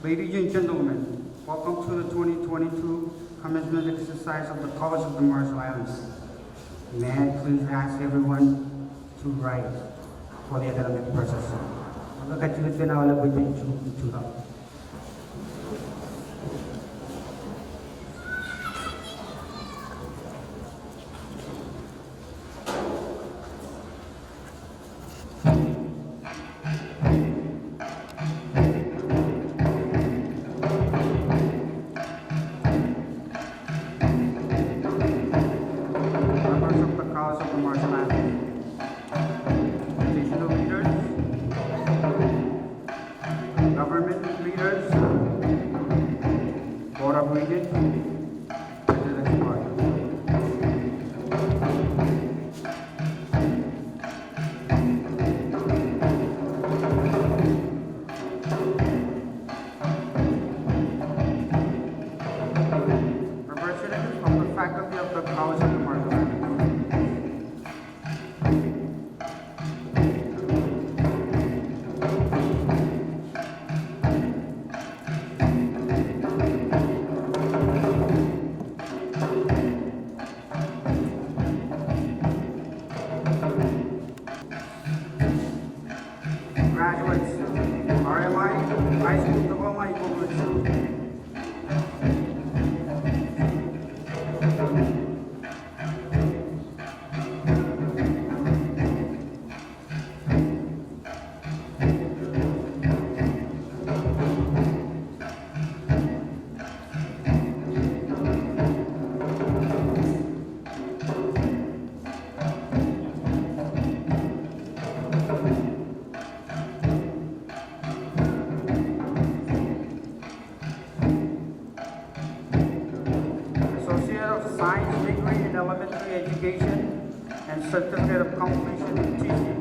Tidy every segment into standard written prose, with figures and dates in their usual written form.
Ladies and gentlemen, welcome to the 2022 commencement exercise of the College of the Marshall Islands. May I please ask everyone to rise for the academic process. Magkakachulit ka na wala ba yung itsura? Graduates, RMI, High School Diploma, Science degree in elementary education and certificate of completion in teaching.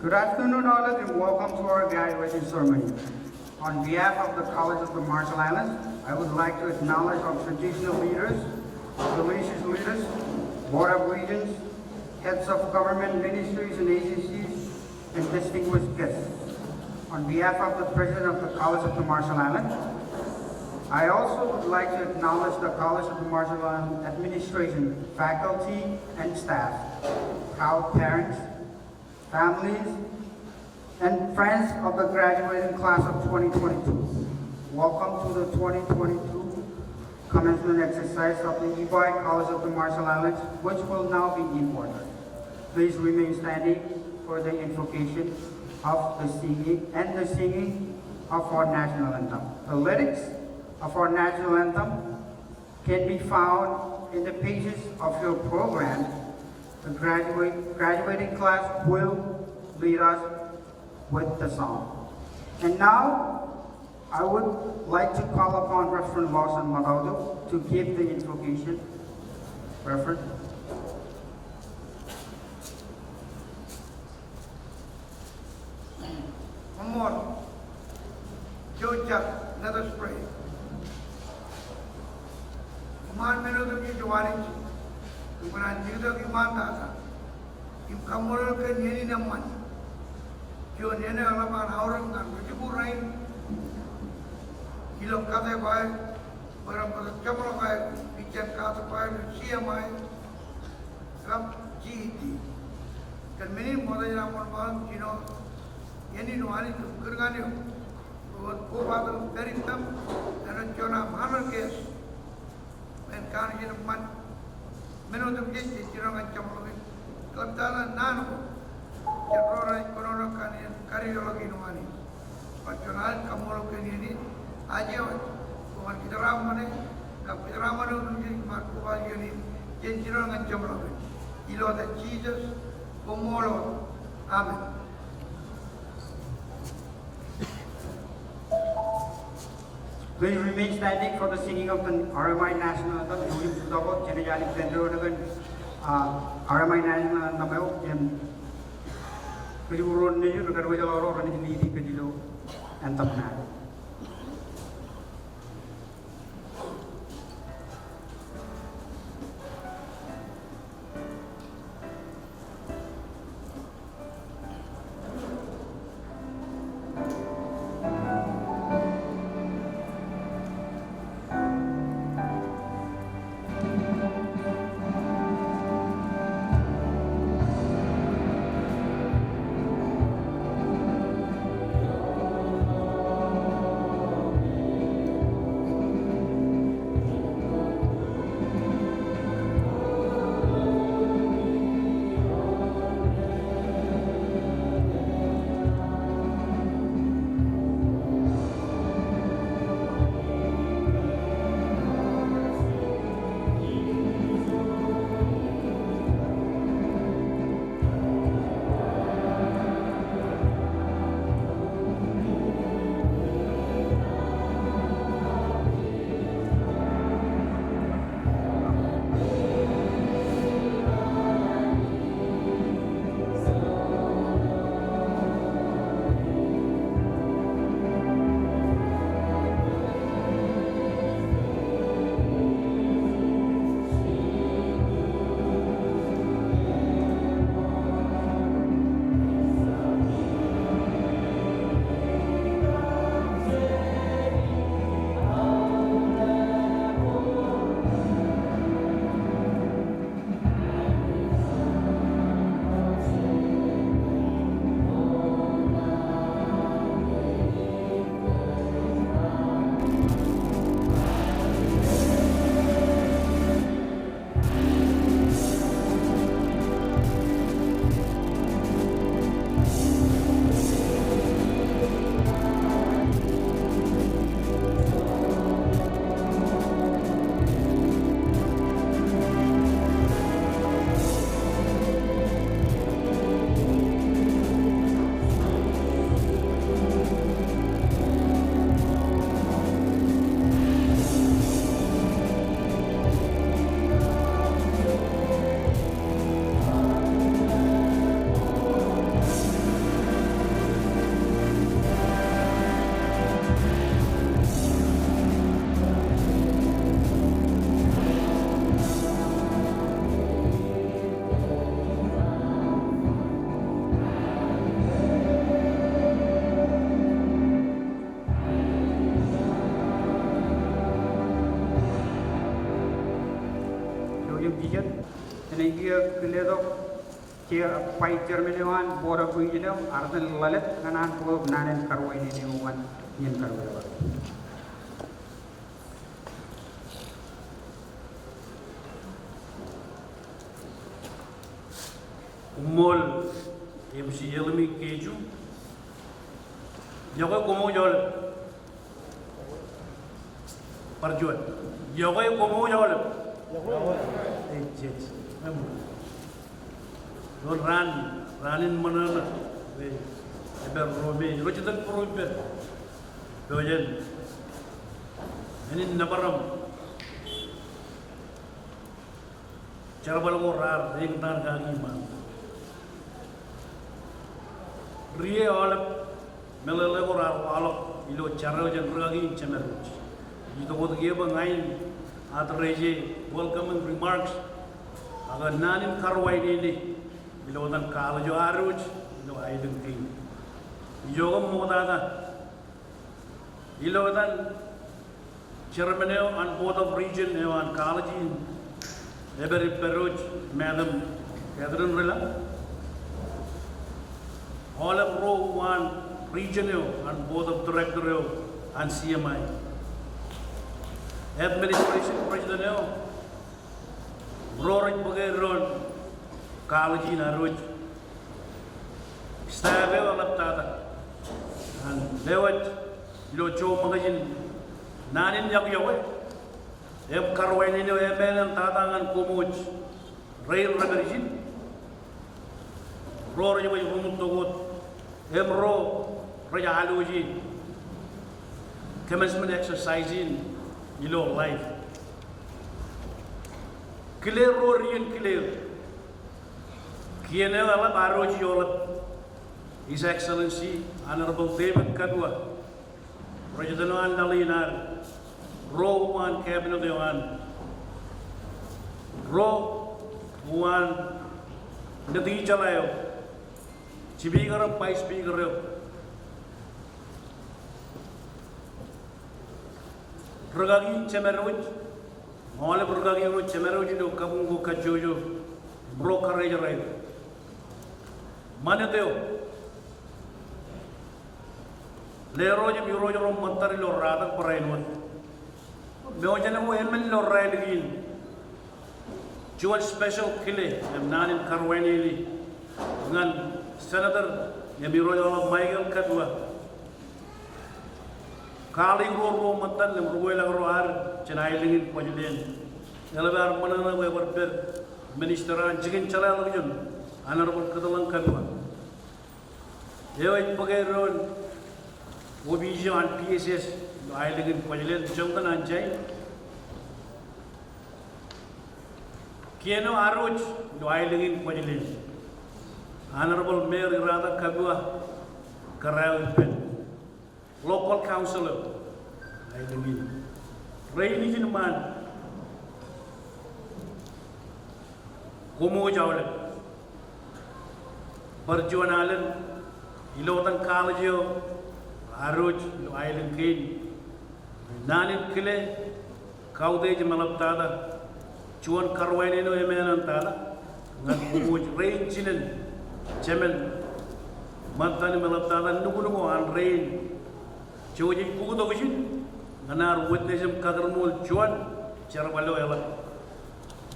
Good afternoon, all of you, and welcome to our graduation ceremony. On behalf of the College of the Marshall Islands, I would like to acknowledge our traditional leaders, religious leaders, Board of Regents, heads of government ministries and agencies, and distinguished guests. On behalf of the President of the College of the Marshall Islands, I also would like to acknowledge the College of the Marshall Islands administration, faculty, and staff, proud parents, families, and friends of the graduating class of 2022. Welcome to the 2022 commencement exercise of the Ebeye College of the Marshall Islands, which will now be in order. Please remain standing for the invocation of the singing of our national anthem. The lyrics of our national anthem can be found in the pages of your program. The graduating class will lead us with the song. And now, I would like to call upon Reverend Lawson Maraudo to give the invocation. Reverend. One more. Georgia, let us pray. Iman menuju ki jawari. Bukan juga iman data. Im kamul ke nini naman. Jo nene alaman orang kan berjubur lain. Ilok kata baik. Barang pada camlo baik. Bicara kata baik. CMI GED. Kan meni modal namun malam Keynote. Ini nuani tu kerjanya. Buat kubatan dari tam. Dan jona mana kes. Menkan ini man. Menurut saya cerita macam apa? Kalau dalam nano, cerita corona kardiologi nuani. Pasangan kamu loken ini aja, bukan kita ramai, kalau kita ramai itu jadi makhluk ini cerita macam apa? Ilo ada Jesus, kumolo. Amen. Please remain standing for the singing of the RMI National Anthem. During the General Center, RMI National Anthem, we will run the anthem now. Pai Germany Board of Regional, Arthur Lalet, and Anko Nan Karway in one in Karway. Mol MC Elmi Keju Yoga como yol Parjuan Yoga como yol Ran in Manana Eber Robe Rochitan Probe Doyen and in Nabaram Charabalamo Rar Ringtan Gagima Rie all Melalevorar all Ilo Charaj and Ragi Chemeruch. You would give a nine at Reje welcoming remarks. Aga Nanin Karway below than Kalajo Aruch, no Aiden King. Yogam Modana below than Chermaneo and both of region and college Ebere Peruch, Madam Catherine Rilla. All of row one regional and board of director and CMI. Administration president, Rory Buggeron, college in Aruj, Staff Laptata, and Lewat, Locho Magazine, Nanin Yawe, M. Carway, Emel and Tatang and Kumuch, Rail Revolution. ro raja mai rumut togot ro raja haluji commencement exercise in life clear ro rian clear kiene wala baroji yola His Excellency Honorable David Kadwa Rajadan Nalinar Ro One Cabinet Dewan Ro One Natija Layo Chibigaram Pai Speaker Ragagi Chemeruj Mole Ragagi Chemeruj do Kabungo Kajojo Bro Karaja Manateo Leroja Muroja from Montari Lorada Parainwan. Mojana Women Lorraine. Jewel Special Kille, Nan in Karwani, Nan Senator Yamiroja Michael Kadwa. Carling Ro Matan, the Ruela Roar, Chenailing in Pojulin. Elevar Manana Weber, Minister and Chicken Chalalajan, Honorable Katalan Kadwa. Ewa Pogay Obija and PSS, Island in Pajal, Junkan and Jay. Kieno Aroj, the Island in Pajal. Honorable Mayor Irada Kabua, Karal Pen. Local Councillor, Island in. Rainy Man. Kumu Jawle. Barjuan Allen, Ilotan College. Aroj Island Kane Nanin Kile Kaudej Malaptada Chuan Karwanino Emanantala Nan Rain Chinen Chemen Mantani Malaptada Nukuno and Rain Choji Pugovision Nanar Witnessum Kadarmul Chuan Charvalo Ella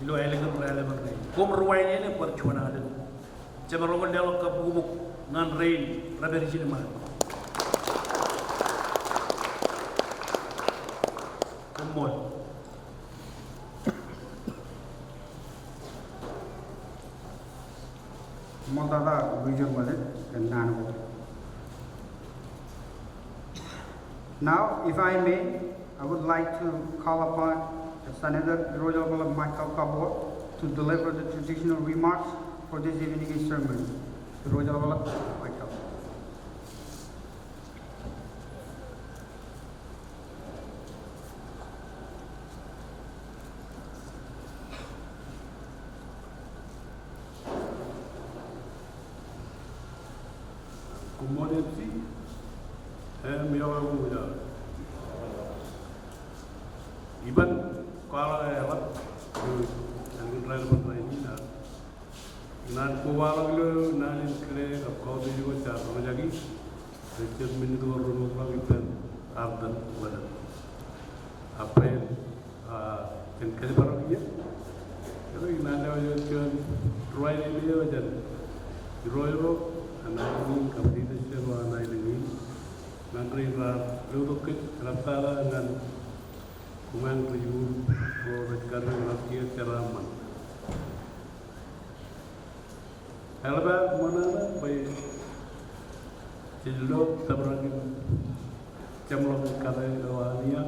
Ilo Elegant Relevant Kumruain for Chuan Island Chemerovan Delo Kapu Nan Rain Raberijin. Now, if I may, I would like to call upon the Senator Honorable Michael Kabor to deliver the traditional remarks for this evening's ceremony. Honorable Michael. Commodity and Miraguda. Even Kala and relevant Raina. Nan Kuala, Nan in Clay, of course, you were Charmajagi, Richard Mindu or Rumukan, Arden, weather. A friend in California. Nana, you try to Royal. And I think completed Shema and I believe Nandri Ludokit, Raptala, and Kuman to you for the current of year Charaman. Alba Monana by Chilo Tabrakim Chamlok Kalawania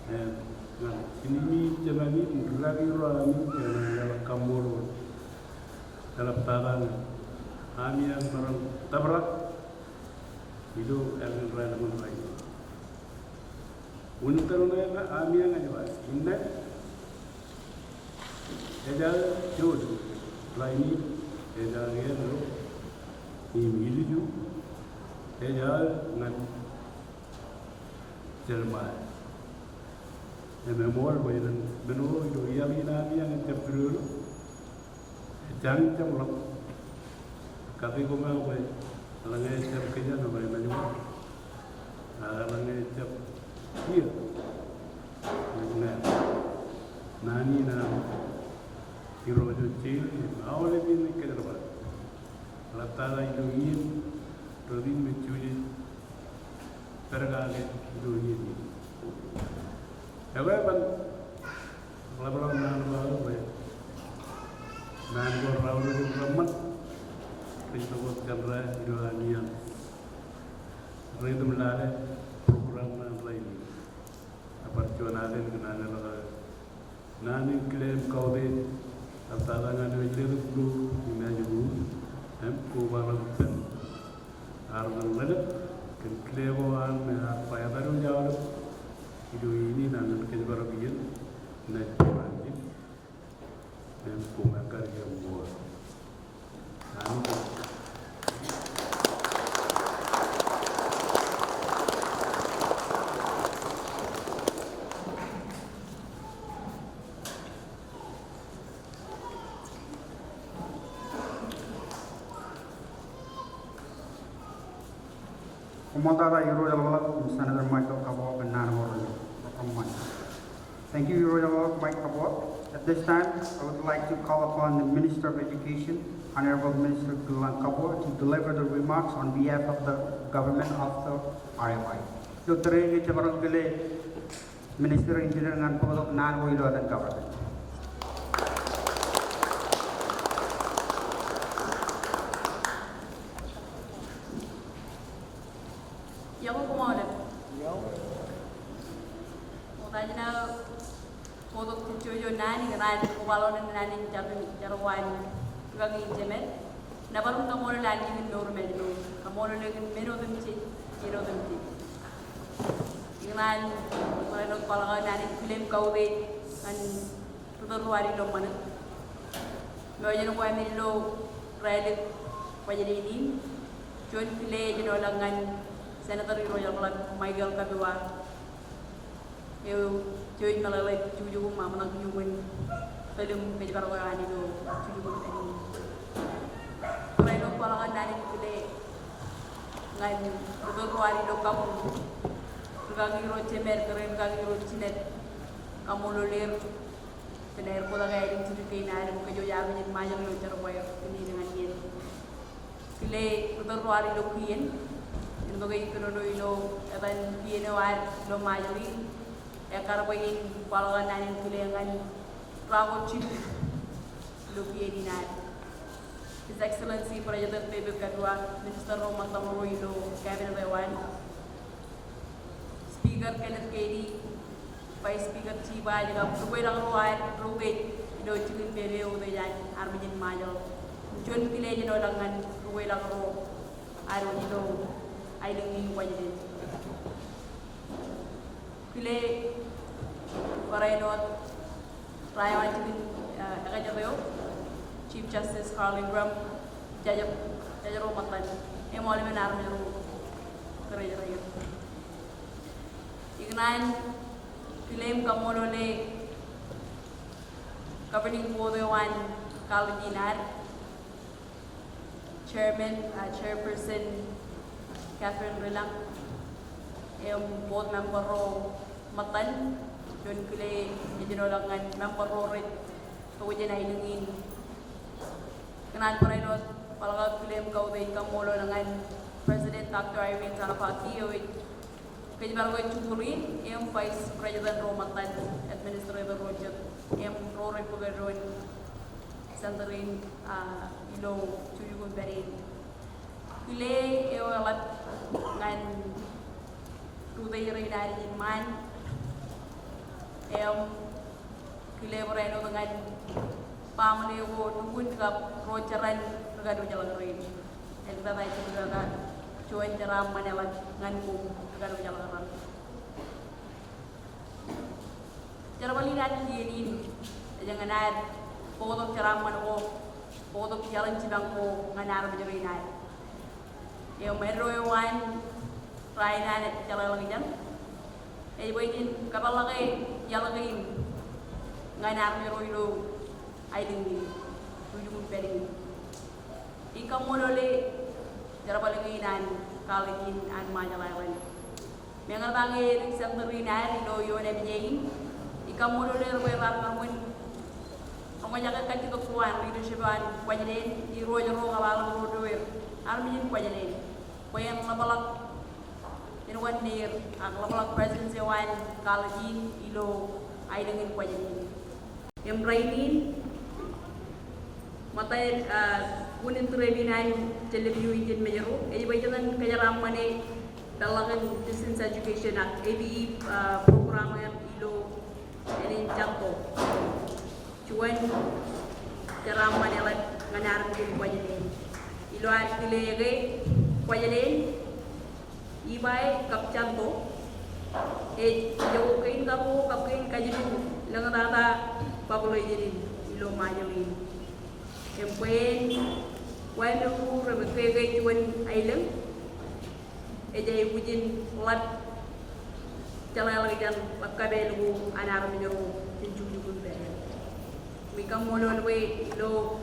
and Sinimi Jamani, Ragi Rami, and Kamoro Raptala. Amian Baram Tabrak, Ido and Ranaman Rai. Untaruna Amian and Vai. In that, Eda Jod, Laini, Eda Yellow, Emilio, Eda Nat Jeremiah. A memorial by the Beno, Yamina, and Tapuru, Jantam. Kami kuma apa? Langai cep kerja nama yang mana? Langai cep iya. Nani na hero jual, awal ini kerja apa? Latala itu ini, rodin mencuci, pergale itu ini. Apa pun, kalau nan baru, nan baru rawat itu ramad. kanra ilo anian rhythm lale program na raini aparcionale nana la nani claim kaude abtala ngane wele du imaju em ko bala pen ardan lele kan claim an apa ya baru jawab ilo ini nana ke baru bikin na pandi em ko makar ya mo nani Senator Michael Kabot and Thank you, Honorable Mike Kabot. At this time, I would like to call upon the Minister of Education, Honorable Minister Gulan Kabot, to deliver the remarks on behalf of the government of the RFI. Dr. Rege Chabarangale, Minister Engineering and Public Non-Oil and Government. Nani nani kubalon nani jarwan gagi jemet nabarum kamol lagi min normal no kamol lagi meno demti kiro demti inan kalau kalau nani film kauwe an tudor wari lo mana lo jeno ko amin lo rede wajedi ni jon file jeno langan senator royal Michael Kabwa eu cuy malalai cuju mama nak nyuwen film pejabat orang itu cuju ini orang itu kalau kan dari kule ngan betul hari itu kamu bergagi roce mer keren bergagi roce net kamu lolir tenair kola gaya ini cuju kena ada muka jo jago jadi macam lo cara boy ini dengan dia kule betul hari itu kian itu gaya itu lo akan kian awal lo macam ini Ekarabayin palawan nanin kulengan travel chip lupi edinar. His Excellency President Ebeye Graduation, Minister Roman Tamaroilo, Cabinet Ewan, Speaker Kenneth Kady, Vice Speaker Chiba, juga Ruwe lang ruway, Ruwe, ilo chikin bebe ude yan, armijin mayo. John Pile jino langan Ruwe lang ro, aro ilo, ay lingin wajin. Pile Paraynot Raya Ekajabayo Chief Justice Carl Ingram Jajaro Matan Emoli Menarmero Kerajarayo Ignan Claim Kamolole Governing Board One Kalajinar Chairperson Catherine Rilang Board Member Matan John Kile Jinolangan Member Rorit Kawajan Ailingin Kenan Paraynot Palaga Kile Mkaude Kamolo Langan President Dr. Irene Sarapati Kajibargo Chukuri Vice President Romatan Administrator Roger Rorit Pugaron Santarin Ilo Chuyugun Perin Kile Ewalat Ngan Tuday Rinari Man Kile Moreno dengan Pamaneo Nungun Kap Rocharan Gado Jalan Rin. Yang kita tahu juga cuan ceram manelan nganku Gado Jalan Rin. Cara balikan ini jangan ada foto ceram manko foto jalan cibangko nganar menjadi yang meroyan Rainan jalan lagi jam. Ibuin kapal lagi jalan lagi nganar meroylo aiding tujuh peri. Ikaw mo loli cara palinginan kaligin an majalan. Mengal bangi riset merinan do yo ne bijeng. Ikaw mo loli rebat ngamun. Ang jaga kan kita kuan leadership an wajden di rojo ro ngawal ro doer. Armin wajden. Koyang labalak One near ang labalak presidency wan kalajin ilo ay dengan wajin. Yang rainin Matay kunin trebinan telebiu ingin menyeru. Ebay jangan kejaran mana dalam distance education ABE program yang ilo ini jatuh. Cuman jaran mana lah nganar mungkin kuajain. Ilo artilege kuajain. Ebay kap jatuh. Jauh kain kapu kap kain kajitu. Lengan tata pakulo jadi ilo majalin. Kempen, wajah ku remeh cuan island, ejai bujin lat, jalan lagi dan kabel ku anar menyeru cincu jukun beren. Mika molon we lo,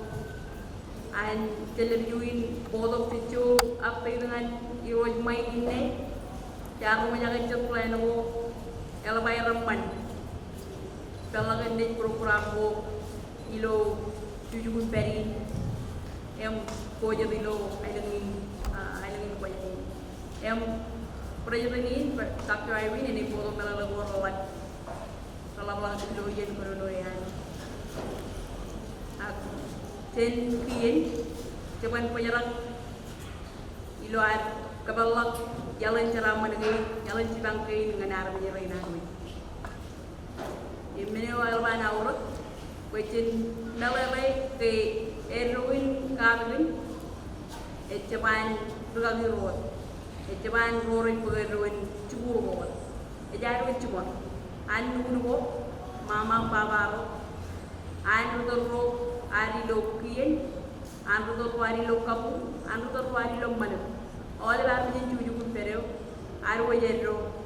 an televiewin bodoh cincu apa dengan iroj mai ini, cara menjaga cincu lain ku, elbai rampan, pelagan di program ku ilo jujur beri yang koja bilo ailengi koja ini yang project ini tak kaya ini foto melala gorowat kalau lang bilo yen kono yan ten kien cuman penyerang ilo ad kabalak jalan ceramah negeri jalan cibangkai dengan arah menyerahin aku ini alban aurot Wajin nalai ke eruin karbin, ecapan berganti road, ecapan rorin beruin cubur road, ejaruin cubur, anu nubo, mama papa anu terro ari lokien, anu terro ari lokapu, anu terro ari lomana, oleh baru jadi cucu pereu, aru wajarro,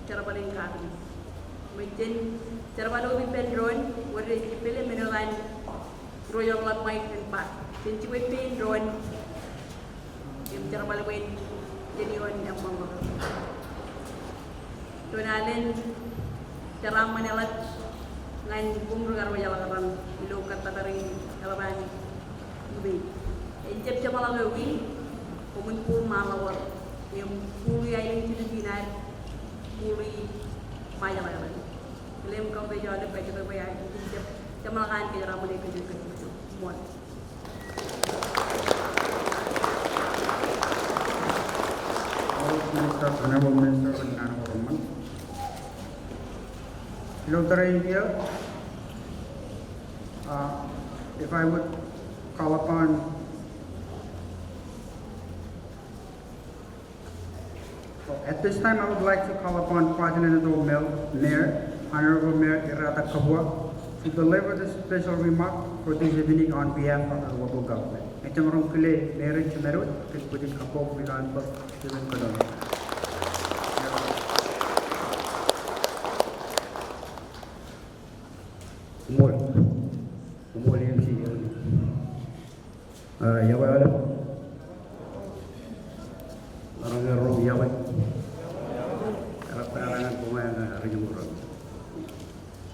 cara paling karbin, wajin cara pada ubi pendron, wadah cipele menelan royal lat mai tempat, dan cipai pendron, yang cara pada wain jadi orang yang mama. Tunanen cara menelat ngan bumbu karo jalan ilo kata dari kalaban ubi. Encep cama lang ubi, kumun pur malawar, yang puri ayo citu dinar, puri majalah. Lem kau bejo ada bejo bejo yang cemakan ke ramu dek bejo bejo muat. Minister, Honorable Minister, and Honorable Government. Here, if I would call upon at this time, I would like to call upon Quadrennial Mayor, Honorable Mayor Irata Kabua, to deliver the special remark for this evening on behalf of the local government. Echamorong kile Mayor Chimerut, Kipujin Kapok, Bilan Pos, Steven Kodon. Umol yang si yawa ada orang yawa karangan pemain rejumur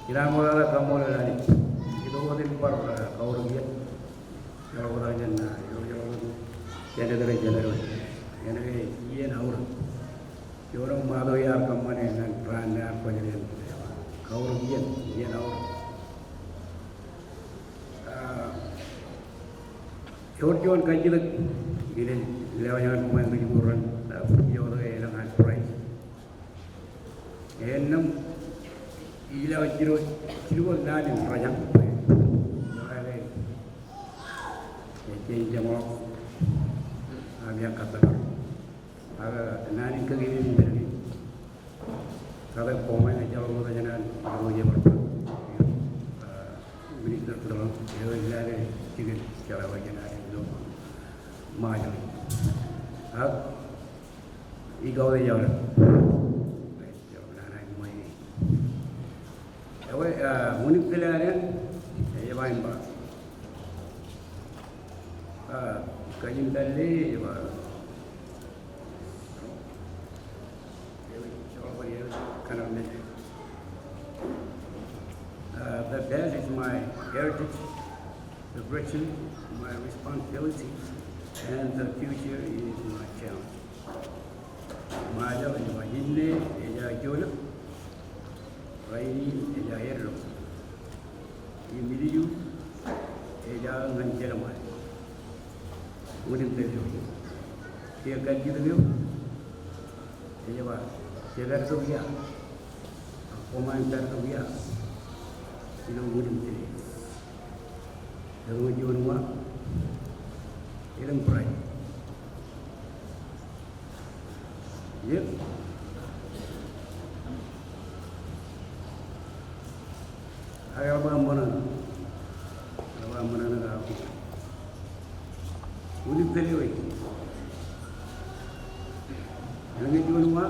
kita mau ada kamu lagi kita mau di luar kau rugian kalau orangnya na jadi dari jalan ini iya naur orang malu ya kamu ni nan rana apa jadi kau rugian iya naur Jorjon kajilat ini lewayan pemain kejuruan jauh dari elang prize. Enam ilaw jiru nadi rajang. Jadi jadi jamu abiang kata. Aga nani kegini ni. Kalau pemain jauh dari jalan jauh je berapa. Minister terlalu jauh dari tiga cara wajan. Maju, igau de jauh, jauh nana ini. Awak unik pelajaran, ya main bah. Kajian tadi, that is my heritage, the virtue, my responsibility. And the future is my challenge. Maja imagine eja jola, raini eja erlo. Imiliu ya ngan jerman udin tejo dia kan gitu dia ya ba jelar tu dia komentar tu dia itu udin tejo dalam jiwa rumah ilang perai ya ayah mana nak aku udin tejo yang jiwa rumah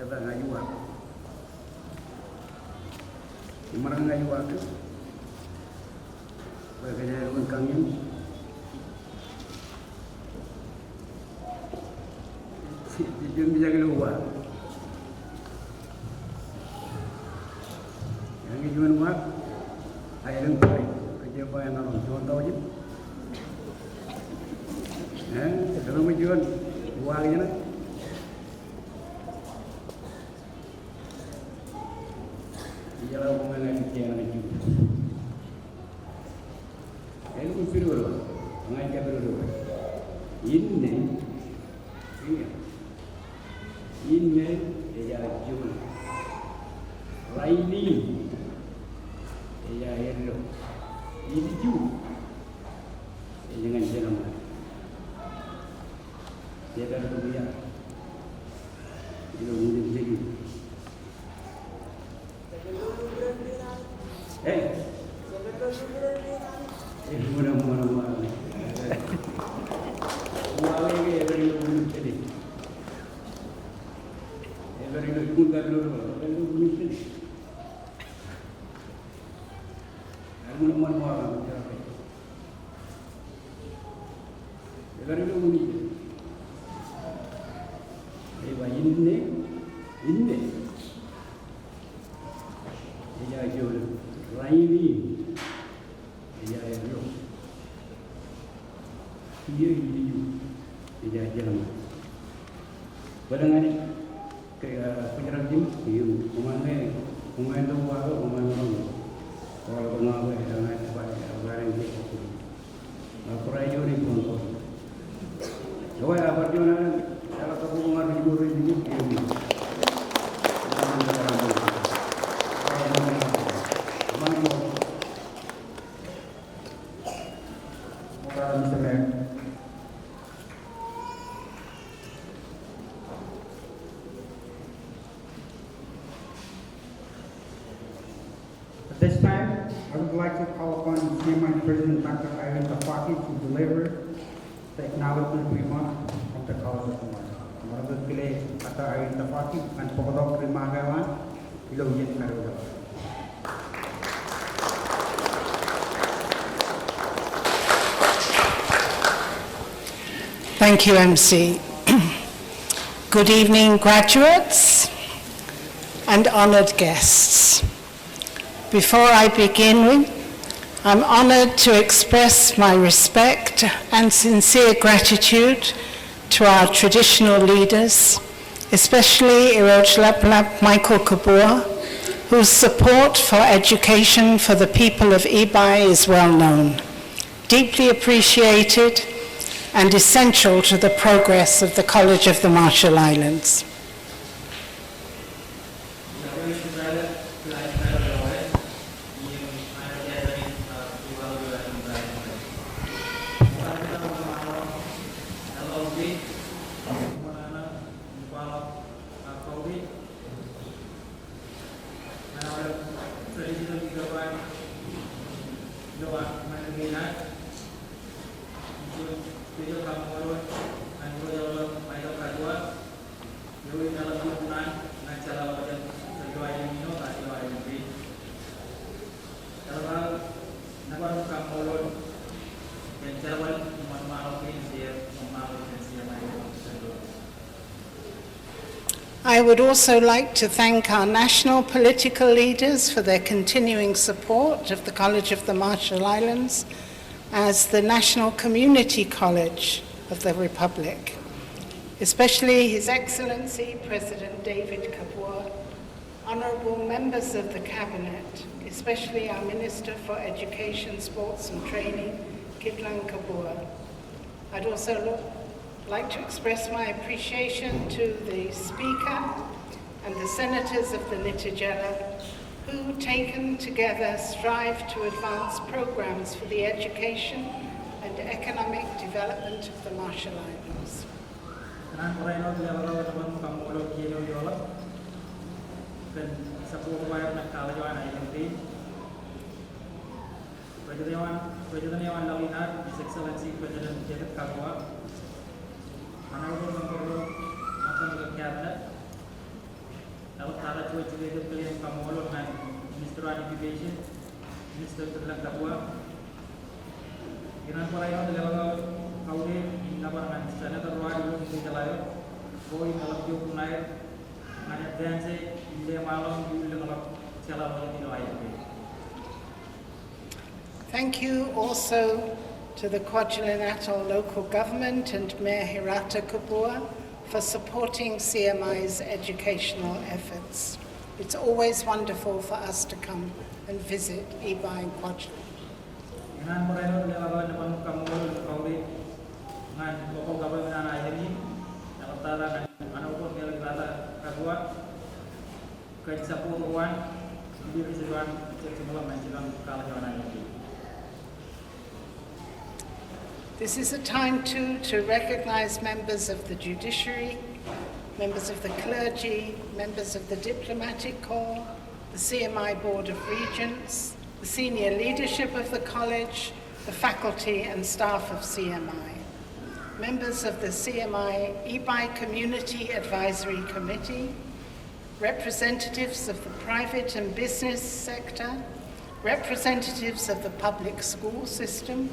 Kita ngayuan, imarang ngayuan tu, berkerja dengan kangin, jujur bisa keluar, yang ini cuma buat, ayah lengkap, kerja apa yang orang cuma tahu je, kalau menjual uangnya nak. Jalan mengenai yang lagi. Ini pun perlu, mengajar perlu. Ini dia jual. Laini, dia hello. Ini jual. Jangan jalan. Dia dah berbiak. Itu mungkin jadi. Mana. Uang ini dari luar jadi. Dari luar jadi. Aku mana. Dari luar jadi. Ini. Dia jual. Laini. Dia hello. Dia dia jalan. Badangan kayak penyerang tim, pemain tu baru pemain orang. Kalau pengawas dengan sebab orang ini, perai juri pun. Jauh apa dia nak? Kalau tu pengawas juri ini dia. At this time, I would like to call upon CMI President Dr. Irene Tafaki to deliver the acknowledgement remarks of the College of Commerce. Menurut pilih Dr. Irene Tafaki dan Pokok Terima Kawan, ilo yen karulah. Thank you, MC. Good evening, graduates and honored guests. Before I begin, I'm honored to express my respect and sincere gratitude to our traditional leaders, especially Irojlaplap Michael Kabua, whose support for education for the people of Ebeye is well known, deeply appreciated, and essential to the progress of the College of the Marshall Islands. I would also like to thank our national political leaders for their continuing support of the College of the Marshall Islands as the National Community College of the Republic, especially His Excellency President David Kabua, honourable members of the Cabinet, especially our Minister for Education, Sports and Training, Kidlan Kabua. I'd also like to express my appreciation to the Speaker and the Senators of the Nitijela, who, taken together, strive to advance programs for the education and economic development of the Marshall Islands. His Excellency President David Kabua, honorable member of Cabinet, Tara Chuachuated William Kamolo, and Minister of Education, Minister Kidlan Kabua, Iran the level of Kauri, Nabar, and Senator Roy Nitijela, going Alapio Punai, and advance in the Malon, you will develop Chela. Thank you also to the Kwajalein Atoll local government and Mayor Hirata Kabua for supporting CMI's educational efforts. It's always wonderful for us to come and visit Ebeye and Kwajalein. This is a time too to recognize members of the judiciary, members of the clergy, members of the diplomatic corps, the CMI Board of Regents, the senior leadership of the college, the faculty and staff of CMI, members of the CMI Ebeye Community Advisory Committee, representatives of the private and business sector, representatives of the public school system,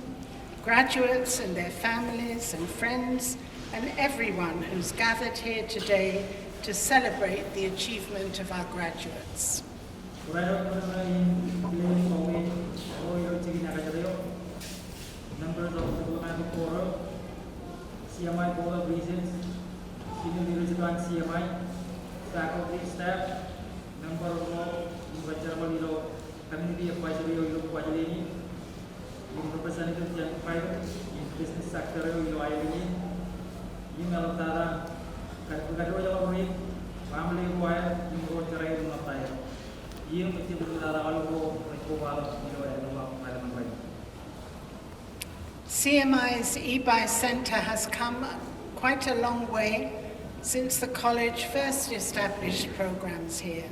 graduates and their families and friends, and everyone who's gathered here today to celebrate the achievement of our graduates. Members of the diplomatic corps, CMI Board of Regents, senior leadership on CMI, faculty, staff, member of the community advisory of Kwajalein, representatives of private, business sector of email Tara, Kadu family wire, CMI's Ebeye Center has come quite a long way since the college first established programs here.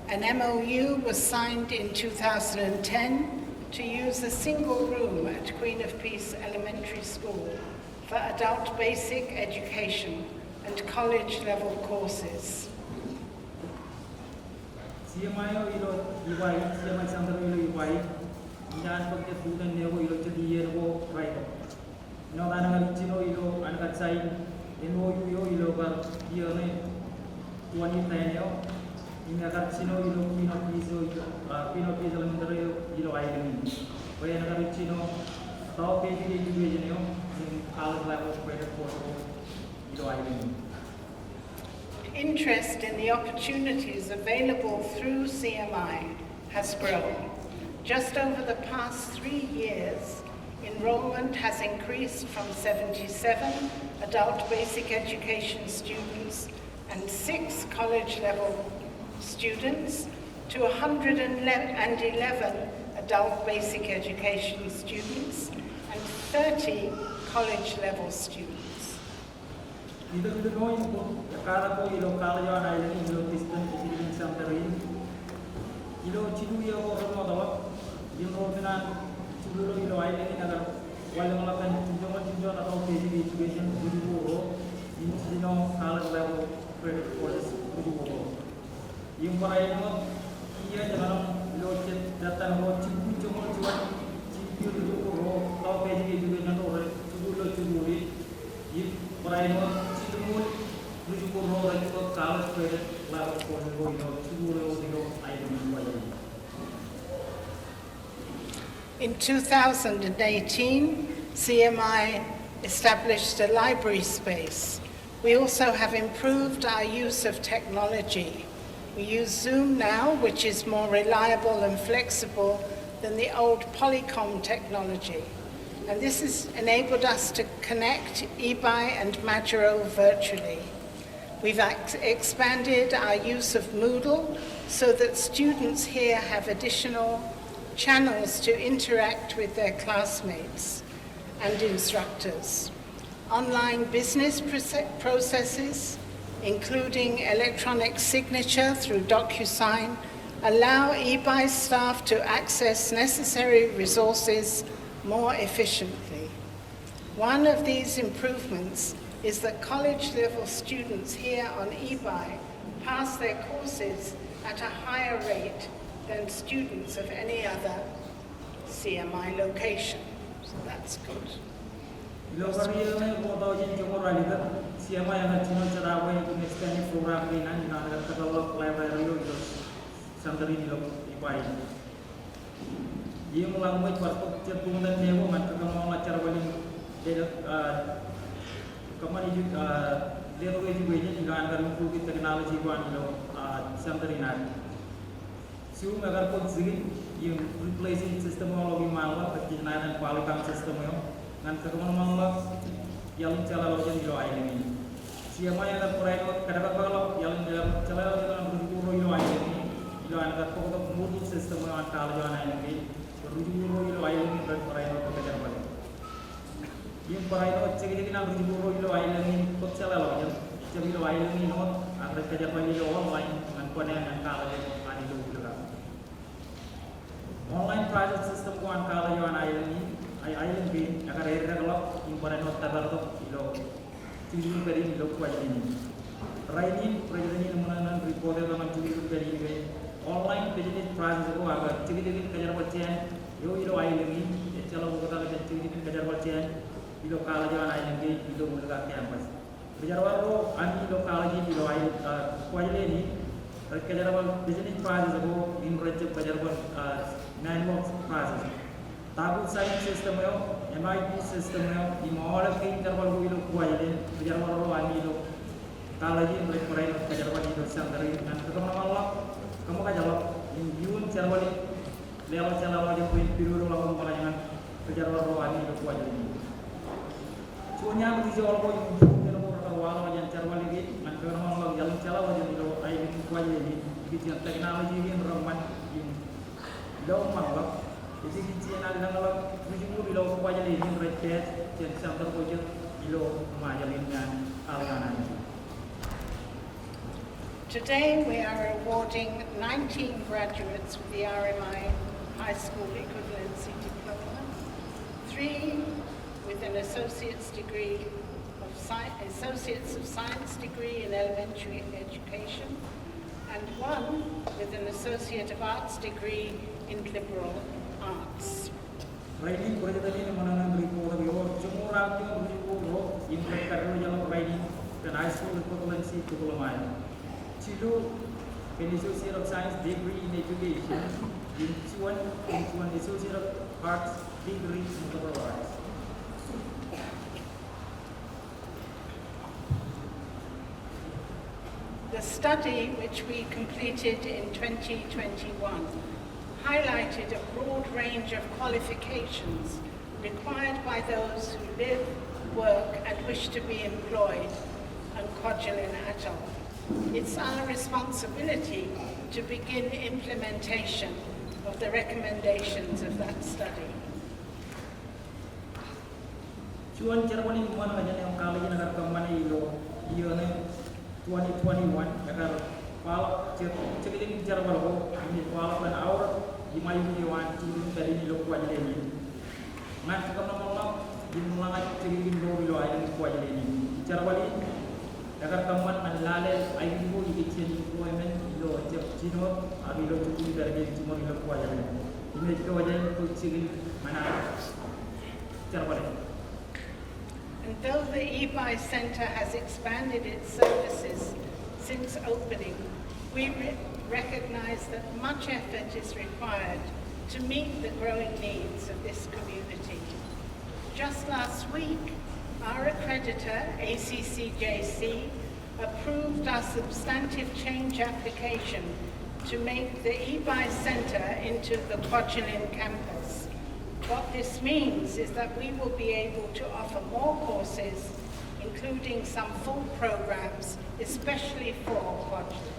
An MOU was signed in 2010 to use a single room at Queen of Peace Elementary School for adult basic education and college level courses. CMI CMI Center Ebeye, Injan Pagte Food and Nevo to the year right. No Anachino and Katsai, Ilo Yone, 2010, in a Katsino, Pino Peace Elementary, Island, where another Chino, top education in college level credit for Island. Interest in the opportunities available through CMI has grown. Just over the past 3 years, enrollment has increased from 77 adult basic education students and 6 college-level students to 111 adult basic education students and 30 college-level students. 2018, CMI established a library space. We also have improved our use of technology. We use Zoom now, which is more reliable and flexible than the old Polycom technology. And this has enabled us to connect Ebeye and Majuro virtually. We've expanded our use of Moodle so that students here have additional channels to interact with their classmates and instructors. Online business processes, including electronic signature through DocuSign, allow Ebeye staff to access necessary resources more efficiently. One of these improvements is that college-level students here on Ebeye pass their courses at a higher rate than students of any other CMI location. So that's good. CMI yang China cerawai itu expanding program ini nanti nak develop library itu center ini loh Ebeye. Ia melalui waktu cetung dan demo man kekamau lacar balik dia kemarin juga dia tu juga ini juga akan improve teknologi buat itu center ini. Siung agar pun sih yang replacing sistem orang lebih malu kecinayan dan kualitas sistemnya dan kekamau malu yang cala lojan itu ini. CMI yang terperangkap kadang-kadang yang cala lojan berjumpa ini itu akan pokok murni sistem yang kalau jalan ini berjumpa ini berperangkap kejar balik. Yang perangkap cekik nak berjumpa ini kok cala lojan cekik ini not akan kejar balik online dengan koneksi yang kalau jalan itu juga. Online project system kuan kalau jalan ini agar irregular yang perangkap terbaru itu tinggi beri ini kuat ini. Raini presiden mana report dengan tinggi beri ini online business project itu agar tinggi kejar bacian yo itu ini kalau kita lihat tinggi kejar bacian itu kalau jalan ini itu mereka campus. Kejar baru ani itu kalau itu kuat ini kejar business project itu in range kejar 9 months project. Tabu science system yo, MIT system yo, di mall ke interval ko ilo kuwaile, kejar waro ani ilo. Kalaji mereka kejar wali ilo sandari, dan ketemu Allah, kamu kajawab, yun cerwali, lewat cerwali point biru lawan panjangan kejar waro ani ilo kuwaile ini. Cunya begitu orang ko yun cerwali terwala wajan cerwali ini, dan ketemu Allah jalan cerwali ilo ayi kuwaile ini, begitu teknologi ini ramai yun, ilo malah. Jadi kita nak dengar tujuh ilo kuaja ini mereka jadi center kuaja ilo majalin aliran. Today we are awarding 19 graduates with the RMI High School Equivalency Diploma, 3 with an Associates of Science degree in elementary education, and 1 with an Associate of Arts degree in liberal arts. Writing project ini mana report yo cuma orang yang berjumpa yang mereka yang writing dan high school equivalency diploma. Cilu an Associate of Science degree in education, in one Associate of Arts degree in liberal arts. The study, which we completed in 2021, highlighted a broad range of qualifications required by those who live, work and wish to be employed on Kwajalein Atoll. It's our responsibility to begin implementation of the recommendations of that study. Cuan cerwali mana aja yang kali ini agar kemana ilo ne 2021 agar kalau cekitin cerwali ini kalau kan awal di mayu ni wan cikin dari ni lo kuaja ini. Ngan sekarang malam di mulai cekitin lo ayam kuaja ini. Cerwali agar kaman manlale ayam ko ikitin employment lo cep cino abi lo cikin dari cuma lo kuaja ini. Ini juga wajah ko cikin mana cerwali. And though the Ebeye Center has expanded its services since opening, we recognize that much effort is required to meet the growing needs of this community. Just last week, our accreditor, ACCJC, approved our substantive change application to make the Ebeye Center into the Kwajalein campus. What this means is that we will be able to offer more courses, including some full programs, especially for Kwajalein.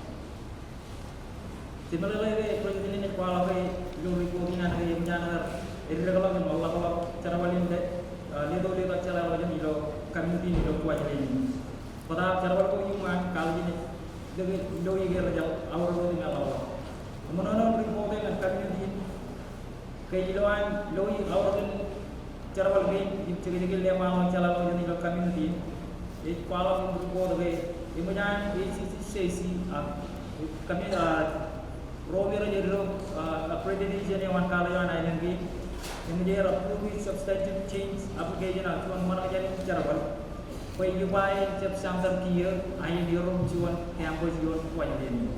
Similarly, President Kuala you reporting and the Indiana irregular and all Charavalin Lido Charavalin community of Kwajalein. For that, Charaval Human Kalvin, the Loy our road in Alawa. Mono reporting and community Kailoan, Loy, our Charaval Green, if Chirigal Lema, Chalawan community, it Kuala report away. Imujan, ACCJC, Romero accreditation one Kalayan Island Gate, immediate approved substantive change application of one Manajan Jarabal. When you buy Chip Samsung here, I am your room to one campus your Kwajalein.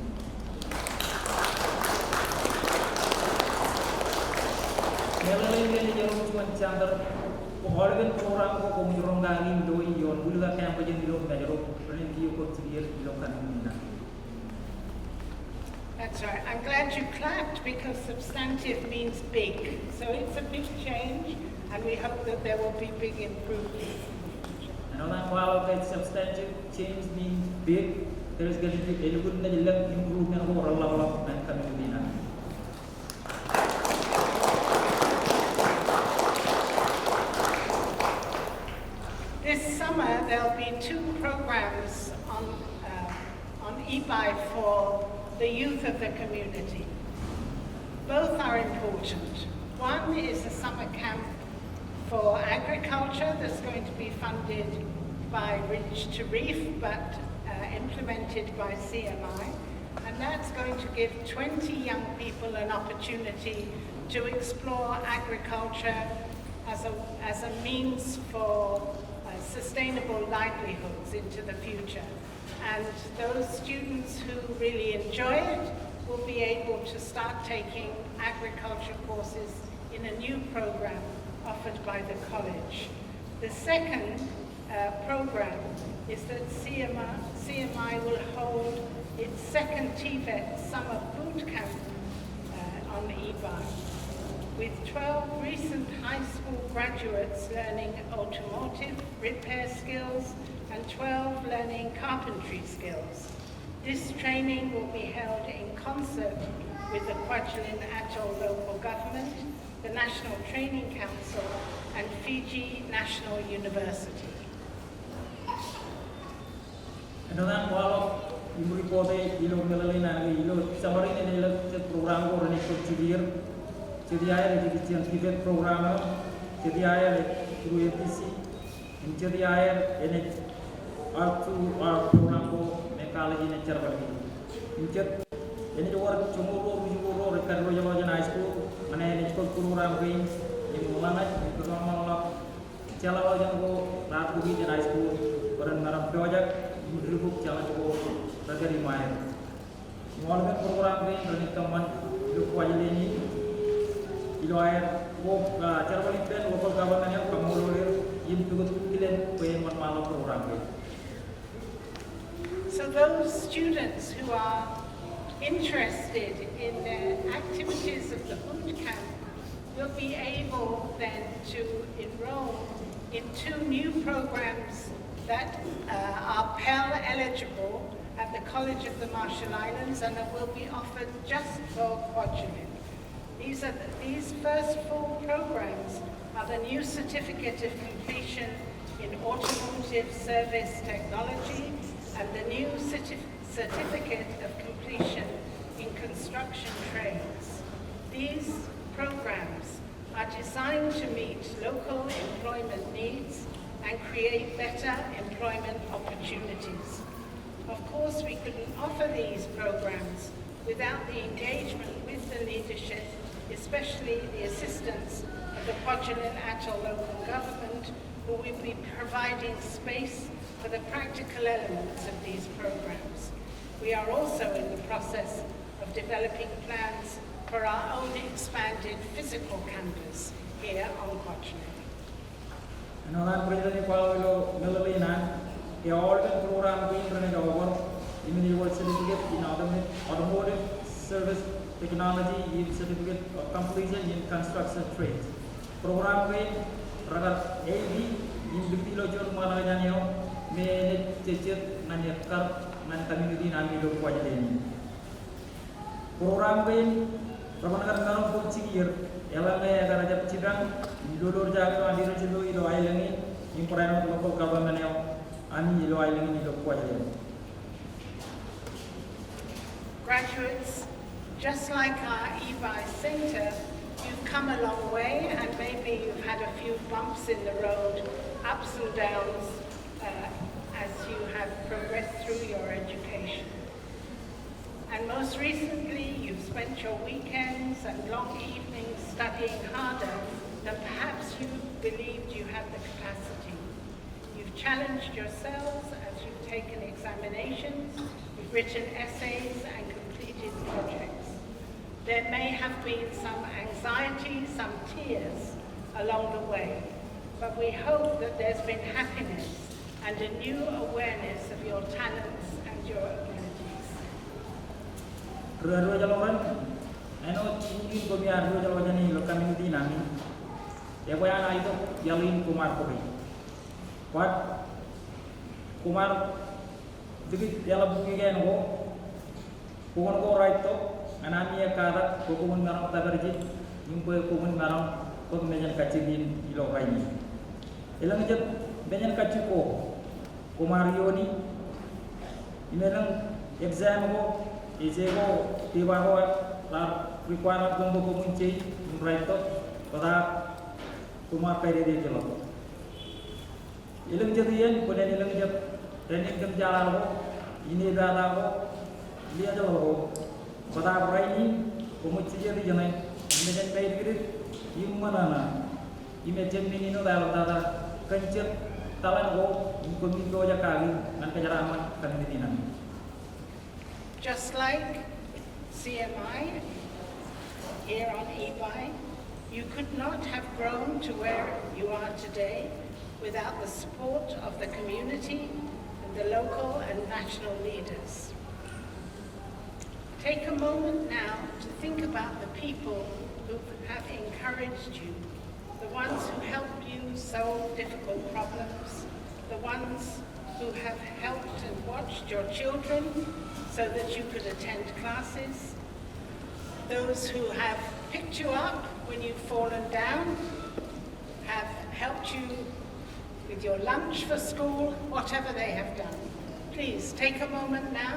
Nevertheless, your room to one Chandler, Oregon program for Kumirongani, doing your Bula campus in Europe, Major, running you go to the Lokanina. That's right. I'm glad you clapped because substantive means big. So it's a big change and we hope that there will be big improvements. And while that substantive change means big, there is going to be a good improvement over a level of and community. This summer there'll be 2 programs on Ebeye for the youth of the community. Both are important. One is a summer camp for agriculture that's going to be funded by Ridge to Reef but implemented by CMI, and that's going to give 20 young people an opportunity to explore agriculture as a means for sustainable livelihoods into the future. And those students who really enjoy it will be able to start taking agriculture courses in a new program offered by the college. The second program is that CMI will hold its second TVET summer boot camp on Ebeye, with 12 recent high school graduates learning automotive repair skills and 12 learning carpentry skills. This training will be held in concert with the Kwajalein Atoll local government, the National Training Council, and Fiji National University. Another wall of report a summary in a program or an equal CDI education program, CDI through APC, and CDI in it up to our program for ecology and Charvali. In the work tomorrow, we will record High School, and an school program range in Mulamat, the normal Chalawajango, Ratu High School, or another project, you book Chalago, Ragari Mile. Modern program range, running command, look Kwajalein. Iloair, Charvali Pen, local government, Kamolo, into the Kilen, Pain one mile program. So those students who are interested in the activities of the boot camp will be able then to enroll in 2 new programs that are Pell eligible at the College of the Marshall Islands and that will be offered just for Kwajalein. These first 4 programs are the new Certificate of Completion in Automotive Service Technology and the new Certificate of Completion in Construction Trades. These programs are designed to meet local employment needs and create better employment opportunities. Of course, we couldn't offer these programs without the engagement with the leadership, especially the assistance of the Kwajalein Atoll local government, who will be providing space for the practical elements of these programs. We are also in the process of developing plans for our own expanded physical campus here on Quaternary. Anoran President Paulo Melina, the organ program being running over individual certificate in automotive service technology, yield certificate of completion in construction trade. Program being rather AV in Bikilo Malayanio, may teacher Nanyakar, Nan community Namido Quadrini. Program being Ramanakan for year, Elame Garajap Chidam, Lulu Jago and Dirichilu Ilo Island, important local government, and Ilo Island Ilo Quadrini. Graduates, just like our Ebeye Center, you've come a long way and maybe you've had a few bumps in the road, ups and downs, as you have progressed through your education. And most recently, you've spent your weekends and long evenings studying harder than perhaps you believed you had the capacity. You've challenged yourselves as you've taken examinations, you've written essays and completed projects. There may have been some anxiety, some tears along the way, but we hope that there's been happiness and a new awareness of your talents and your abilities. Dua-dua jalan, eno ingin kami dua jalan jani lo community nami. Ya kau yang itu yalin kumar kori. Kuat kumar, jadi jalan buki kan ko, kuman ko right to, anami ya karat, kuman narang taberji, jumpa kuman narang, kau menjadi kacibin ilo kaini. Ilang jet menjadi kaciko, kumar yoni, imelang exam ko. Isego tiba ko la requirement ko kumunci right to pada kumar pede de jelo ilang jadian kemudian ilang jat training kem jalan ko ini data ko dia jelo ko pada ini kumunci jadi janai imagine pay grid yung manana imagine minino data kencet talan ko kumingo ja kali nan kajaraman kandidinan. Just like CMI here on Ebeye, you could not have grown to where you are today without the support of the community and the local and national leaders. Take a moment now to think about the people who have encouraged you, the ones who helped you solve difficult problems, the ones who have helped and watched your children so that you could attend classes, those who have picked you up when you've fallen down, have helped you with your lunch for school, whatever they have done. Please take a moment now,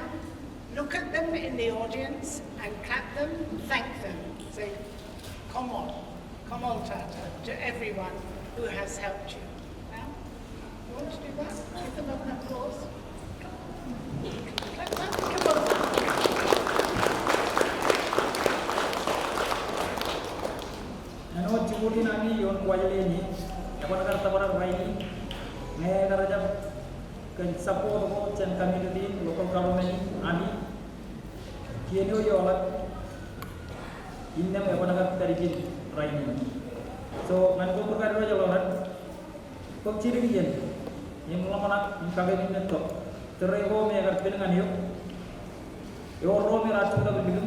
look at them in the audience and clap them, thank them. Say, come on Tata, to everyone who has helped you. Now, you want to do that? Give them an applause. Clap them, come on. Ano cukuri nami yon kuali ni, apa nak tawaran bayi, ni kerja kan support ko chen community local government ani, kienyo yo alat, inna apa nak terjadi bayi. So man ko berkata jalan, kok ciri kian, yang mula mana kagak ni tu, terego me agar dengan yo, yo ro me ratu dah begini,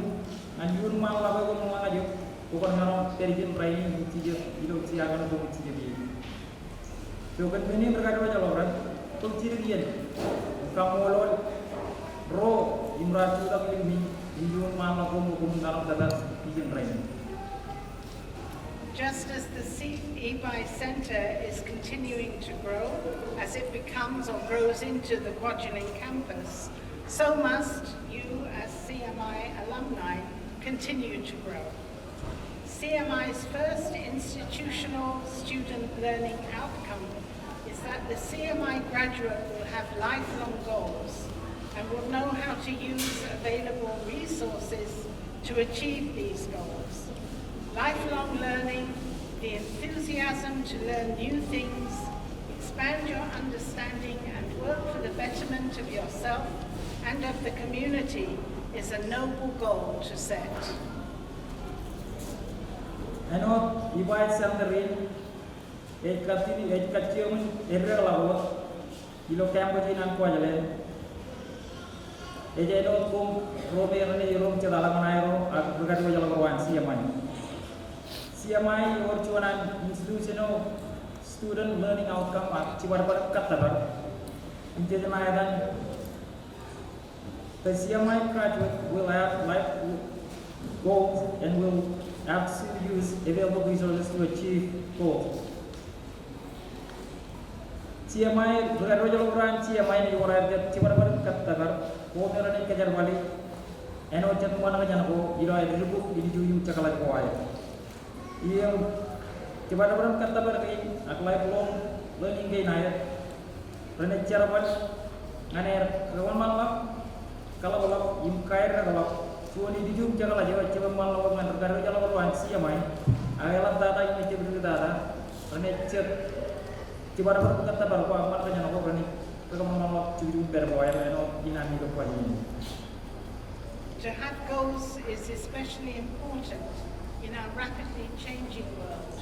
anjur mal laba ko mana jo. Bukan orang terjun training cici itu siakan untuk cici dia. So kan ini berkata macam orang, tu cici dia. Kamu lol, ro imratu tak ini, injur malam kamu dalam dalam cici training. Just as the Ebeye Center is continuing to grow, as it becomes or grows into the Kwajalein campus, so must you as CMI alumni continue to grow. CMI's first institutional student learning outcome is that the CMI graduate will have lifelong goals and will know how to use available resources to achieve these goals. Lifelong learning, the enthusiasm to learn new things, expand your understanding and work for the betterment of yourself and of the community is a noble goal to set. Ano Ebeye Sandarin, eight katium, irrelevant, ilo Cambodia and Quajalen. Ejedo kum Romero Rom Chalamanero, at Graduation CMI. CMI or Chuanan institutional student learning outcome at Chibarabara Katabar. In Jemayadan, the CMI graduate will have life goals and will have to use available resources to achieve goals. CMI Graduation CMI ni orang ada Chibarabara Katabar, Komerane Kajarwali, and Ojan Wanaganago, Ira Ribu, Idu Chakalakwai. Yang Chibarabara Katabar at lifelong learning gain air. Rene Charawan, Naner, Rawan kalau balap, imkair balap, suami di jum jangan lagi macam malam dengan negara jalan berwan siamai, agalan data ini cibir data, Rene Chibarabara Katabar ko amal kanya nako Rene, kalau malam cibir berboy, Rene dinami ko ini. To have goals is especially important in our rapidly changing world,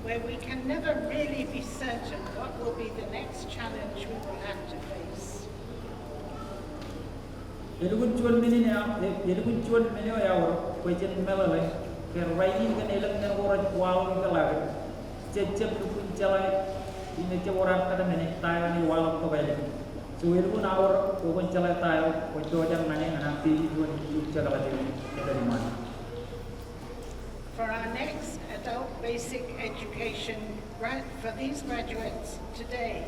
where we can never really be certain what will be the next challenge we will have to face. Elukun cuan mini ya or, kucing melale, kerwaini kan elak dengan orang wal kelak, cecep lukun calai, ini cep orang kata mini tayo ni wal tu balik. So elukun awar, lukun calai tayo, kucing orang mana nanti lukun calai dari mana. For our next adult basic education for these graduates today,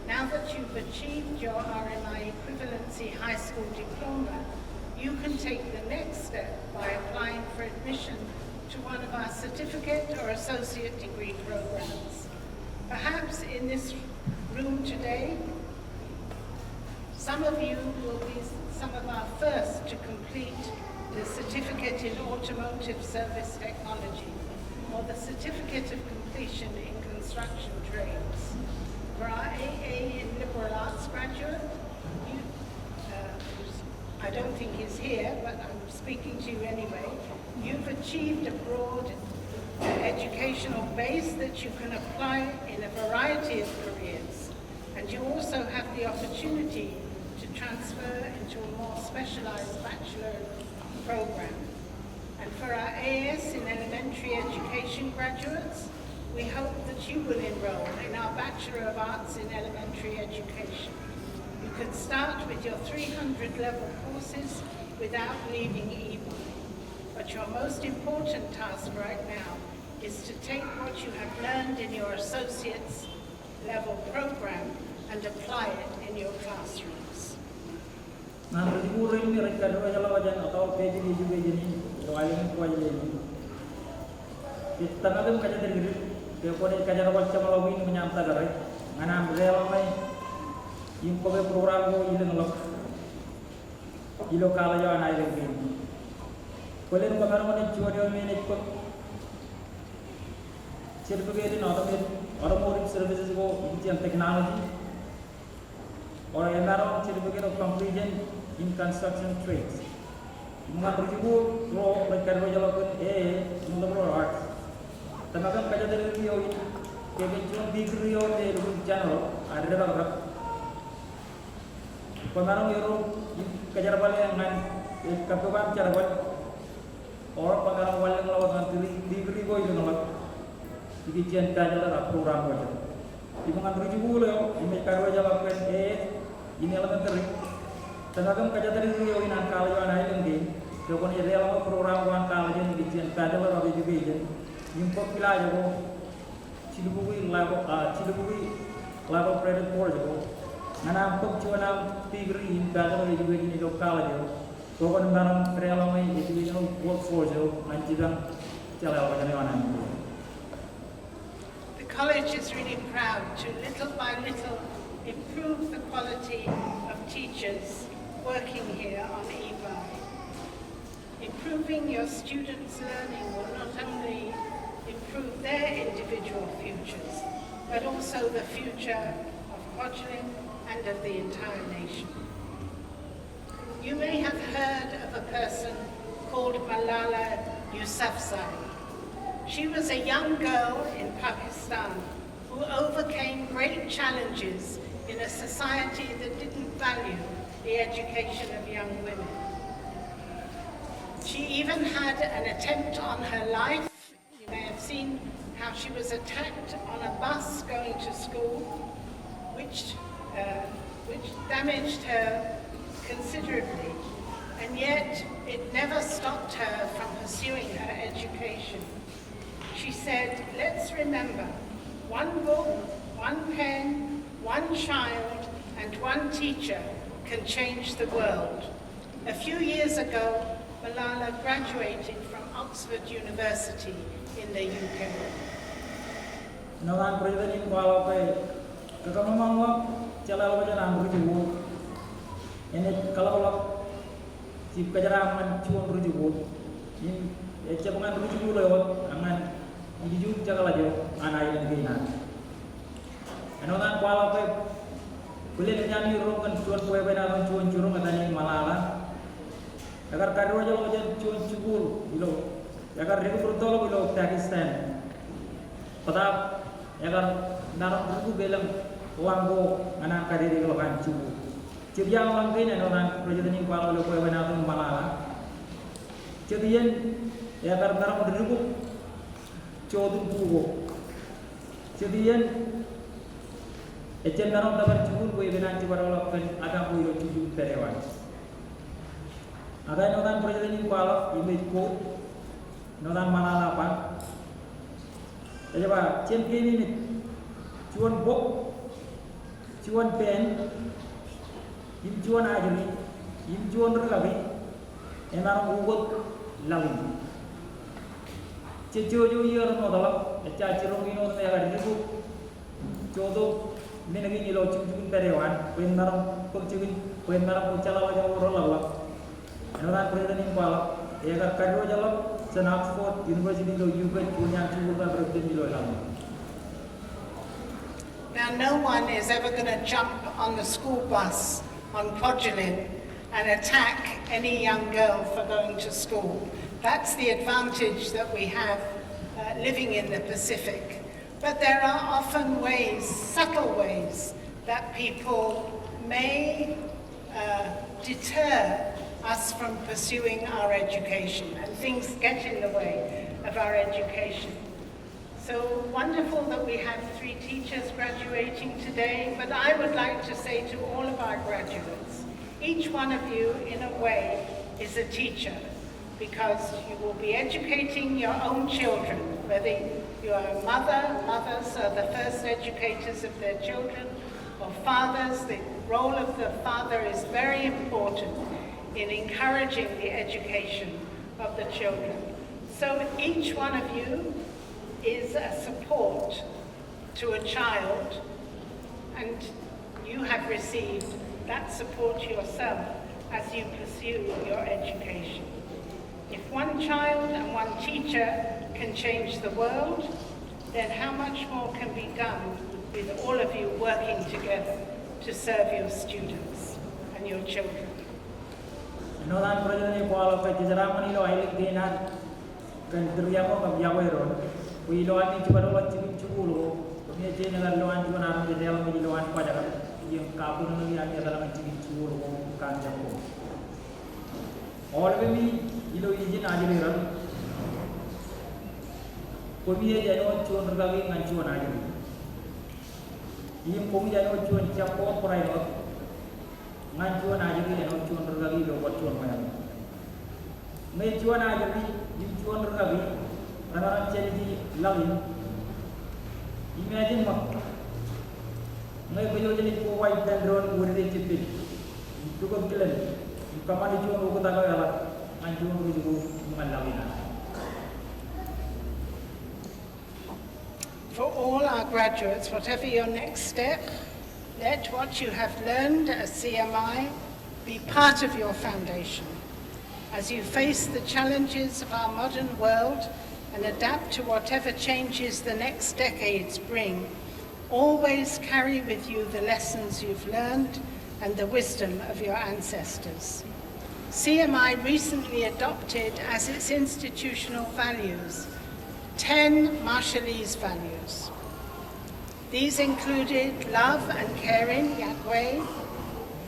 now that you've achieved your RMI equivalency high school diploma, you can take the next step by applying for admission to one of our certificate or associate degree programs. Perhaps in this room today, some of you will be some of our first to complete the certificate in automotive service technology or the certificate of completion in construction trades. For our AA in liberal arts graduate, I don't think he's here, but I'm speaking to you anyway. You've achieved a broad educational base that you can apply in a variety of careers. And you also have the opportunity to transfer into a more specialized bachelor program. And for our AS in elementary education graduates, we hope that you will enroll in our Bachelor of Arts in Elementary Education. You can start with your 300 level courses without leaving Ebeye. But your most important task right now is to take what you have learned in your associate's level program and apply it in your classrooms. Nanti guru ini mereka dua jalan wajan atau PJ juga jadi doain kuaja ini. Kita nanti kaca diri, dia boleh kaca rawat cuma lawin menyamta dari, mana berjalan mai, info program go ilang lok, ilo kala jalan air begini. Boleh numpang mana cuma dia manage kok, certificate in automotive services go in technology, or MRO certificate of completion in construction trades. Mga berjubu pro mereka berjalan untuk art. Tanakan kaca dari Rio ini, kebetulan di Rio di Rukun Channel ada berapa? Pengarang Euro kaca balik dengan kapan cara buat orang pengarang balik melawan di Rio itu nama. Dikian kaca lah program aja. Di mga berjubu lo, ini karya jalan ini elementary. Tanakan kaca dari Rio ini angkal yang ada yang Joko ni real program wan kala jen bijian kada la rabi juga jen nyimpo pila joko cilubui labo credit for joko nana pok cuana tigri in kada la juga ni do kala jo joko ni barang real mai itu no work for jo manjidang chala wajane wana. The college is really proud to little by little improve the quality of teachers working here on Ebeye. Improving your students' learning will not only improve their individual futures, but also the future of Kwajalein and of the entire nation. You may have heard of a person called Malala Yousafzai. She was a young girl in Pakistan who overcame great challenges in a society that didn't value the education of young women. She even had an attempt on her life. You may have seen how she was attacked on a bus going to school, which damaged her considerably. And yet, it never stopped her from pursuing her education. She said, let's remember, one book, one pen, one child, and one teacher can change the world. A few years ago, Malala graduated from Oxford University in the UK. Nawan president kuala pe kekamamang chala wajan amru jubu. Ini kalau si kejaraman cuan rujubu. Ini cepungan rujubu lewat angan hiju cakala jo anai yang gina. Nawan kuala pe boleh nyani rokan cuan kue benar cuan curung katanya Malala. Agar karyo jo wajan cuan cubul bilo. Agar ribu bertolak bilo Pakistan. Pada agar narang buku belam wanggo anak kadiri kalau kan cubu. Cipia wanggo ini orang presiden yang kuala lo kue benar tu Malala. Cipian agar narang beribu codu buku. Cipian ejen narang dapat cubu kue benar cuba kalau kan ada kue lo cubu terewan. Ada orang presiden yang kuala image ko. Noran Malala pan. Jadi apa? Champion ini cuan book, cuan pen, im cuan ajuri, im cuan ragabi, enar ugot lalu. Cejo year no dalam, eca cirong ini orang yang ada ribu, jodoh menegi ni lo cuci perewan, penar pekcuin, penar pencala wajah orang lalu. Noran presiden ini kuala, agar kadro jalan. San Oxford University lo juga punya cuba berarti lo lama. Now, no one is ever going to jump on the school bus on Kwajalein and attack any young girl for going to school. That's the advantage that we have living in the Pacific. But there are often ways, subtle ways, that people may deter us from pursuing our education, and things get in the way of our education. So wonderful that we have 3 teachers graduating today, but I would like to say to all of our graduates, each one of you in a way is a teacher, because you will be educating your own children, whether you are a mothers are the first educators of their children, or fathers. The role of the father is very important in encouraging the education of the children. So each one of you is a support to a child, and you have received that support yourself as you pursue your education. If one child and one teacher can change the world, then how much more can be done with all of you working together to serve your students and your children. Noran presiden kuala pe jaraman ilo ailik dinan kan terbiamo kam yaweron. Ui lo ani cuba lo cipin cubulo. Kami aje dengan lo ani cuba naram jadi dalam jadi lo ani pada kan yang kabun nanti ani dalam cipin cubulo kan jago. All we ilo izin aje leran. Kami aje no cuan tergali ngan cuan aje. Im kami aje no cuan capo perai no. Ngan cuan aja ni, yang cuan tergali lo buat cuan macam. Mai cuan aja ni, jim cuan tergali, orang cari di lain. Imagine mak, mai baju jadi white dan drone boleh dicipin. Cukup keren. Kamar di cuan aku tak kau yalah, ngan cuan aku juga mengalami. For all our graduates, whatever your next step, let what you have learned at CMI be part of your foundation. As you face the challenges of our modern world and adapt to whatever changes the next decades bring, always carry with you the lessons you've learned and the wisdom of your ancestors. CMI recently adopted as its institutional values 10 Marshallese values. These included love and caring, Yagwe,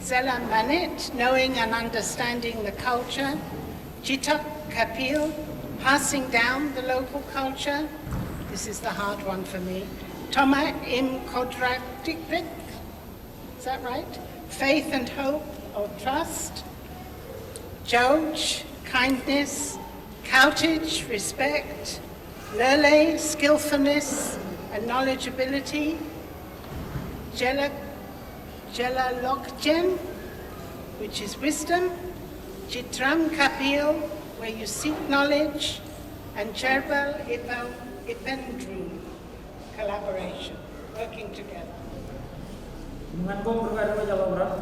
Zela Manit, knowing and understanding the culture, Jitak Kapil, passing down the local culture. This is the hard one for me. Toma Im Kodrak Dikbik, is that right? Faith and hope or trust. Joj, kindness. Coutage, respect. Lele, skillfulness and knowledgeability. Jela Lokjen, which is wisdom. Chitram Kapil, where you seek knowledge. And Jerbal Ipendru, collaboration, working together. Dengan kong berkata jalan orang,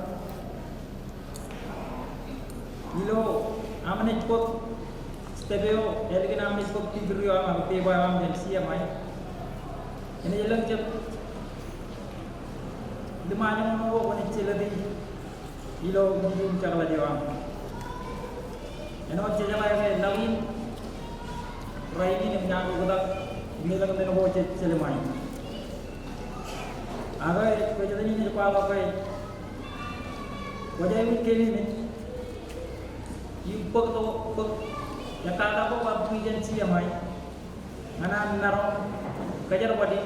ilo amanit kot stebeo, elgin amanit kot tidur am peba am dan CMI. Ini jalan jep, demanya mau wanit celadi, ilo mungkin cakap jawab. Eno jalan yang lain, rai ini menjaga kita, milang dengan mau celemai. Agar kejadian ini cepat apa? Wajah ini kini ni, ibu tu ya kata apa waktu ijen CMI, mana naro kajar wadi,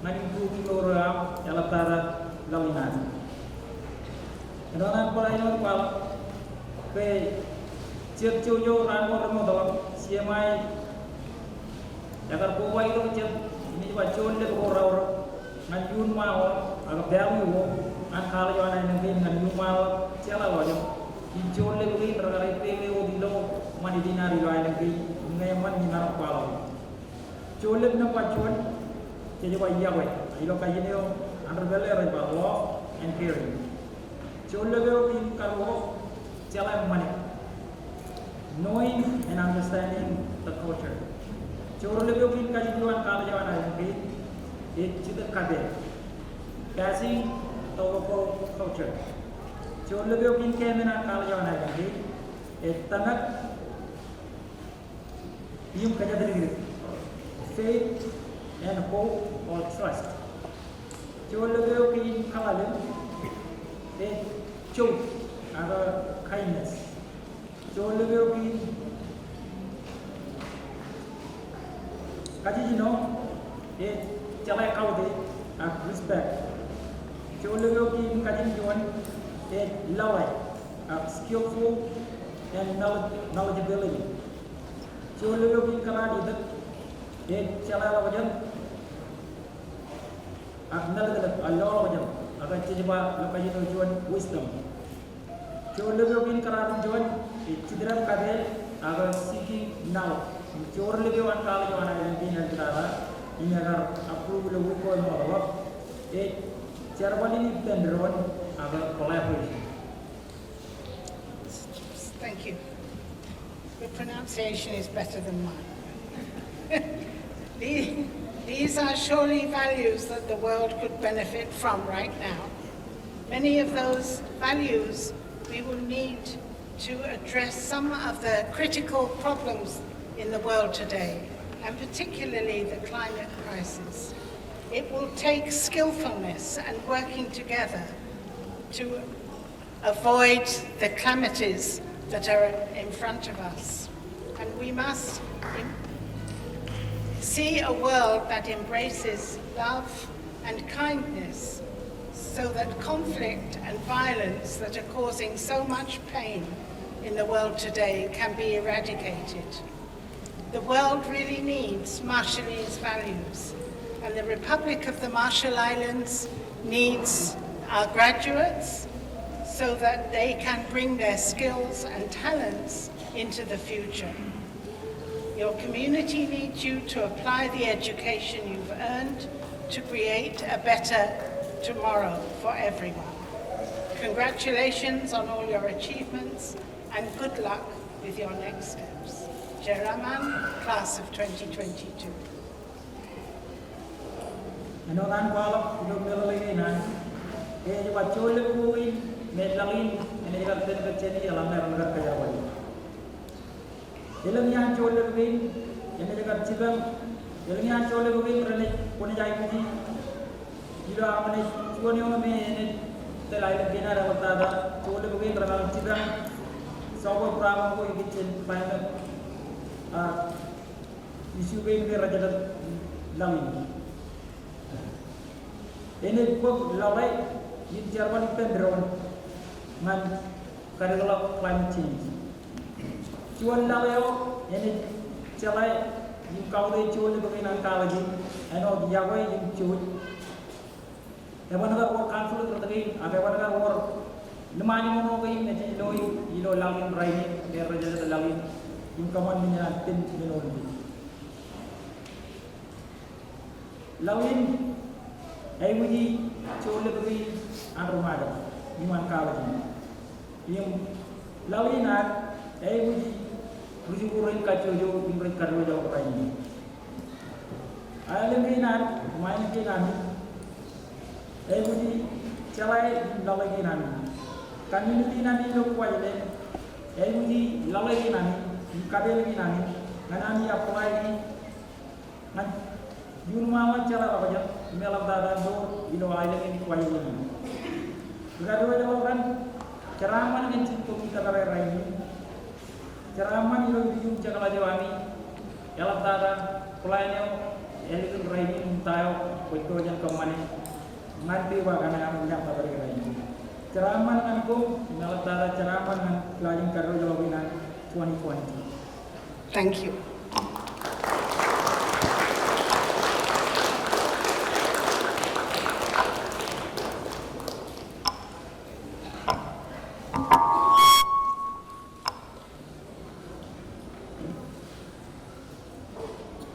mana ibu kita orang jalan tarat lawinan. Kerana apa ini apa? Pe cip cuyo ramo ramo dalam CMI, agar bawa itu cip ini juga cuan le orang. Ngan yun mau agak dalam itu, an kalau yang lain nanti ngan yun mau ciala wajib, hijau le begini terkait PPO di lo mandi dinari lain nanti ngai man ni narap palau, hijau le nampak cuan, jadi apa iya weh, ilo kaji ni under beler apa law and caring, hijau le begini kalau ciala mani, knowing and understanding the culture, hijau le begini kaji juan kalau yang lain nanti. It's the Kabe, passing the local culture. So, Lubio in Kamina Kalajana, a Tanak Yum Kajadri, faith and hope or trust. So, Lubio in Kalalim, a choke, other kindness. So, Lubio in Kajino, a Jalai Kaudi, respect. Chologi Kajin Juan, lawai, skillful and knowledgeability. Chologi Kanadi, Chala Wajan, Acknowledgement, Agachiba, Lokajino Juan, wisdom. Chologi Kanadi Juan, Chidram Kade, Aga seeking now. Chorligi one Kalajana and Pinatara. Ini agar approval wukul mahu, cerita ini tenderon agar collaboration. Thank you. Your pronunciation is better than mine. These are surely values that the world could benefit from right now. Many of those values we will need to address some of the critical problems in the world today, and particularly the climate crisis. It will take skillfulness and working together to avoid the calamities that are in front of us. And we must see a world that embraces love and kindness so that conflict and violence that are causing so much pain in the world today can be eradicated. The world really needs Marshallese values, and the Republic of the Marshall Islands needs our graduates so that they can bring their skills and talents into the future. Your community needs you to apply the education you've earned to create a better tomorrow for everyone. Congratulations on all your achievements and good luck with your next steps. Jeraman, class of 2022. Anonan balap hidup melalui nan, juga colek kui, melalui ini kan terjadi dalam negara kajawan. Dalam yang colek kui, ini juga cibang Yang chole bagi berani pun jai puji. Jika amane chuan yang me ne telai le kena ada tada chole bagi berani citra. Sahaja perang ko ikut final isu bagi raja lamin. Ini ko lawai in Jerman pendron man karela climate change. Chuan lawayo ini celai in kau de chole bagi nan kalaji ano diawai in chut. Ewan agar war conflict terjadi, ewan agar war Namanya mono kay na ilo langin raini der raja langin yung kaman niya tin minori lawin ay muji chole bagi arumada iman kalaji yung lawin at ay muji ruji kurin kachojo imrit karlojo raini alam kinan main kinan ay muji chalai lawin kinan community nani lo kuaile emuji lalai nani kabel nani nani apply ni nan yunma cara apa aja melam dada do ilo aile ni kuaile ni gado jawaban ceraman ni cintu kita kare rai ceraman ilo bijum cakala jawami melam dada apply ni elikin rai ni tayo koito jan kamane nganti wa kana nyam tabari rai Ceraman anku melatara ceraman pelajaran karo jawabinan 2020. Thank you.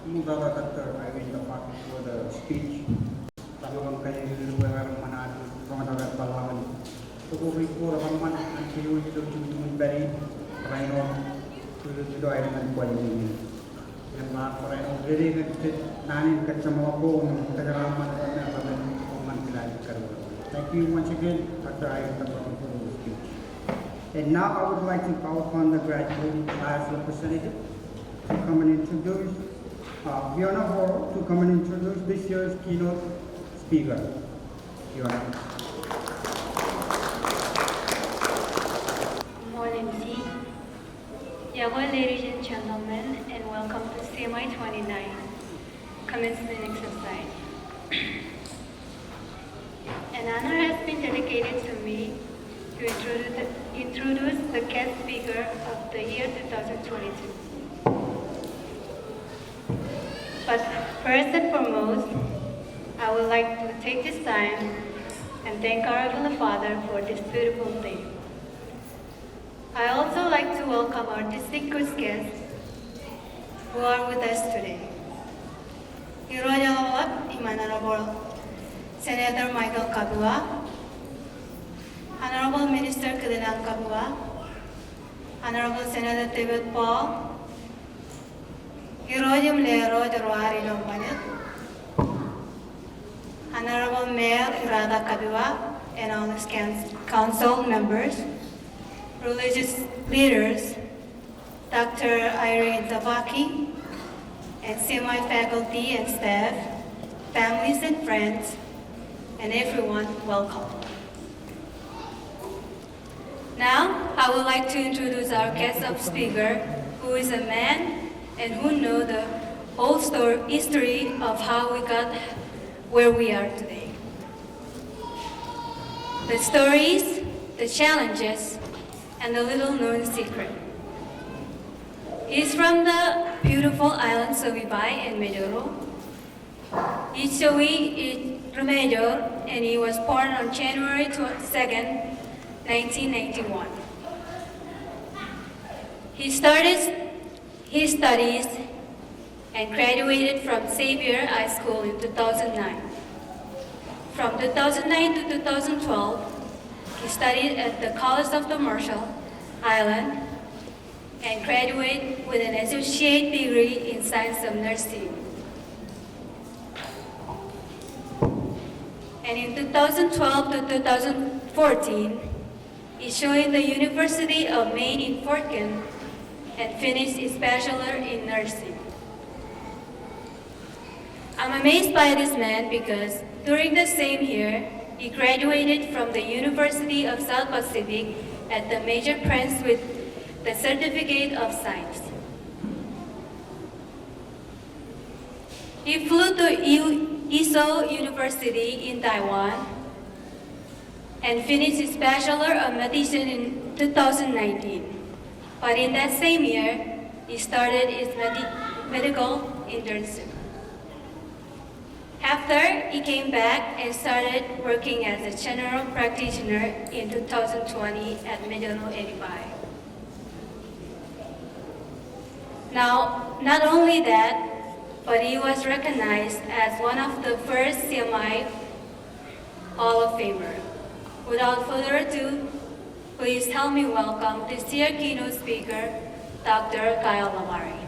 Mudah Dr. I wish the party for the speech. Tahu kaya luar mana orang ada balawan. Tuku ribu orang mana nanti itu cuma beri Rhino itu air dengan kuali ini. Yang mana Rhino jadi kita nani kacamata pun kejaraman dan apa dan orang tidak kerja. Thank you once again, Dr. I wish the party for the speech. And now I would like to call upon the graduating class representative to come and introduce Fiona Hall to come and introduce this year's keynote speaker. Fiona. Ladies and gentlemen, and welcome to CMI 29 commencement exercise. An honor has been dedicated to me to introduce the guest speaker of the year 2022. But first and foremost, I would like to take this time and thank our Heavenly Father for this beautiful day. I also like to welcome our distinguished guests who are with us today. Honorable Senator Michael Kabua, Honorable Minister Kudinan Kabua, Honorable Senator David Paul, Honorable Mayor Irada Kabua, and all the council members, religious leaders, Dr. Irene Zavaki, and CMI faculty and staff, families and friends, and everyone, welcome. Now, I would like to introduce our guest of speaker, who is a man and who knows the whole history of how we got where we are today. The stories, the challenges, and the little-known secret. He's from the beautiful islands of Ebeye and Medoro. Ichowi is Remedios, and he was born on January 2nd, 1991. He started his studies and graduated from Xavier High School in 2009. From 2009 to 2012, he studied at the College of the Marshall Islands and graduated with an associate degree in Science of Nursing. And in 2012 to 2014, he joined the University of Maine in Fort Kent and finished his bachelor in nursing. I'm amazed by this man because during the same year, he graduated from the University of South Pacific at the major Prince with the Certificate of Science. He flew to Iso University in Taiwan and finished his Bachelor of Medicine in 2019. But in that same year, he started his medical internship. After, he came back and started working as a general practitioner in 2020 at Medical Ebeye. Now, not only that, but he was recognized as one of the first CMI Hall of Famer. Without further ado, please help me welcome this year's keynote speaker, Dr. Kyle Lamari.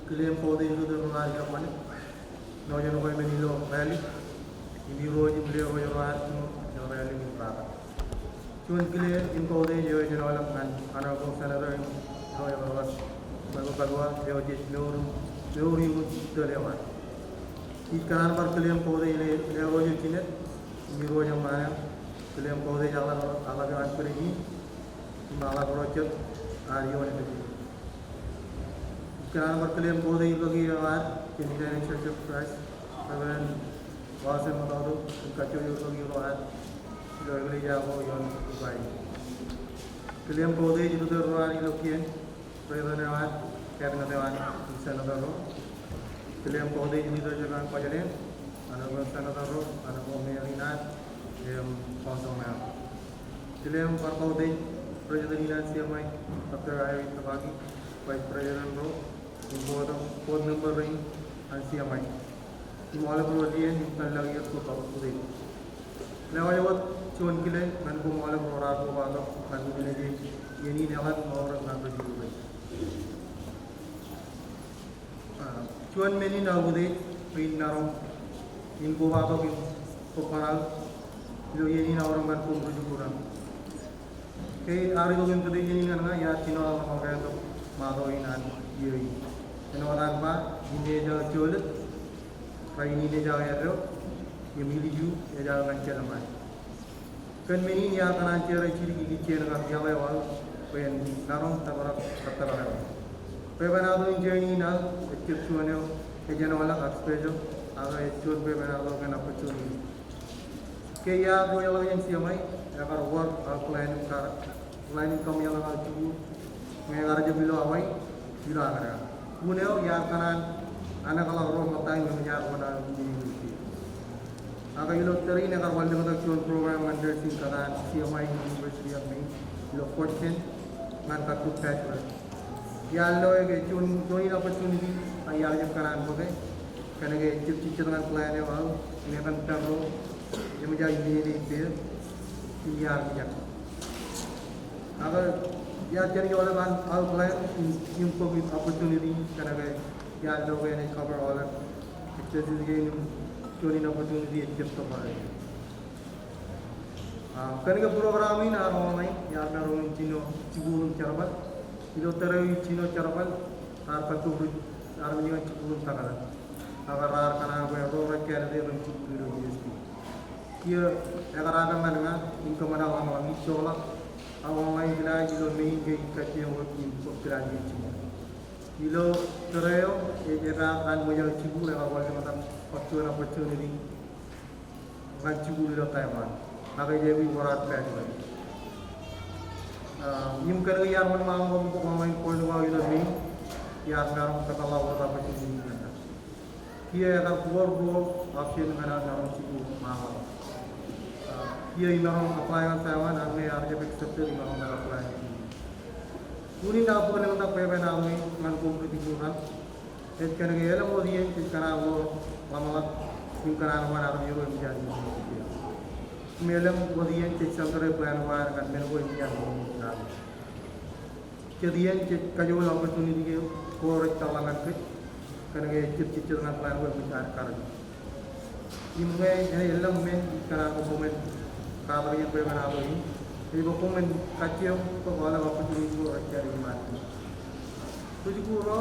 Claim for the Lutheran Japan, no you know many low rally, in the road in Leo no rally in Praga. Soon clear in Code, you and all of man, honorable senator, however, Bagua, no room to the one. It can never claim for the Leo in it, in the road of man, claim for the Alaga Perigi, Malabrocha, are you in the Can claim for the Yogi in the Church of Christ, Reverend was a model, Kachu Yogi, Yogi Yabo, Yon Ibai. Claim for the Lutheran European, Reverend Cabinet Senator, claim for the Lutheran Pajalan, another Senator, another Marina, Consul. Claim for the President CMI after I read the body, Vice President Rowe. Board member ring and CMI. All of our DN, you can log your foot today. Now I was shown Kile, and go all of our Ravado, and village, any never more than the Jubilee. Chuan many now they in Naro, in Govado, in Koparal, you in our man from Juburan. Hey, are you going to the Yin and Yatino of Mado in and Yuri? Orang ba ini jaga jual, kaya ini jaga ada, yang miliju jaga lancar ramai. Kan meni ni akan lancar ciri gigi ciri nak jaga awal, pen narong tabarak kataran. Pemenado injeni na, ekip suanyo, ejen awalak expression, aga ekip pemenado kan apa curi. Kaya dua yang siamai, agar work plan kar, plan kami yang akan cuci, mengajar bilo awai, bilo agar. Muneo ya kanan anak kalau roh matang menyak pada ini. Agar ilo teri nak awal dengan program under singkatan CMI University of Maine, ilo 14 man katu bachelor. Ya lo ke join opportunity ayah je kanan boleh, kerana ke cip dengan plan yang awal ini akan terus yang menjadi ini dia biar bijak. Agar ya jadi orang kan outline improve opportunity karena ya logo ini cover all that jadi join opportunity itu semua. Karena program ini orang ya orang Cina cibulun carabat, itu terai Cina carabat, arpan tu arminya cibulun tagalan. Agar karena orang kerja orang cibulun USP. Ia agar ada mana income ada orang itu online bila jilo main ke kacian working program itu. Jilo tereo, era kan mojal cibu lewat awal macam opportunity, kan cibu lewat Taiwan. Naga jadi berat kan. Nim kerja yang mana mau main poluan jilo main, ya sekarang kata Allah apa cibu ni. Kia ada buat option mana orang cibu mahal. Ia imam apply on Taiwan, ane arja accepted imam apply. Uni na po na tak pwede na umi man complete iguran. Et kana gaya mo diyan, et kana wo mamat yung kana naman ako yung jadi. Melam wadian ke sangkare plan war kan mero ko india na kedian ke kajo opportunity ke ko talangan ke kan ge chit na plan war bicar kar imge jane elam men kana ko moment ka bari ko bana do ini ko moment kachio ko wala opportunity ko cari mat tuju ko ro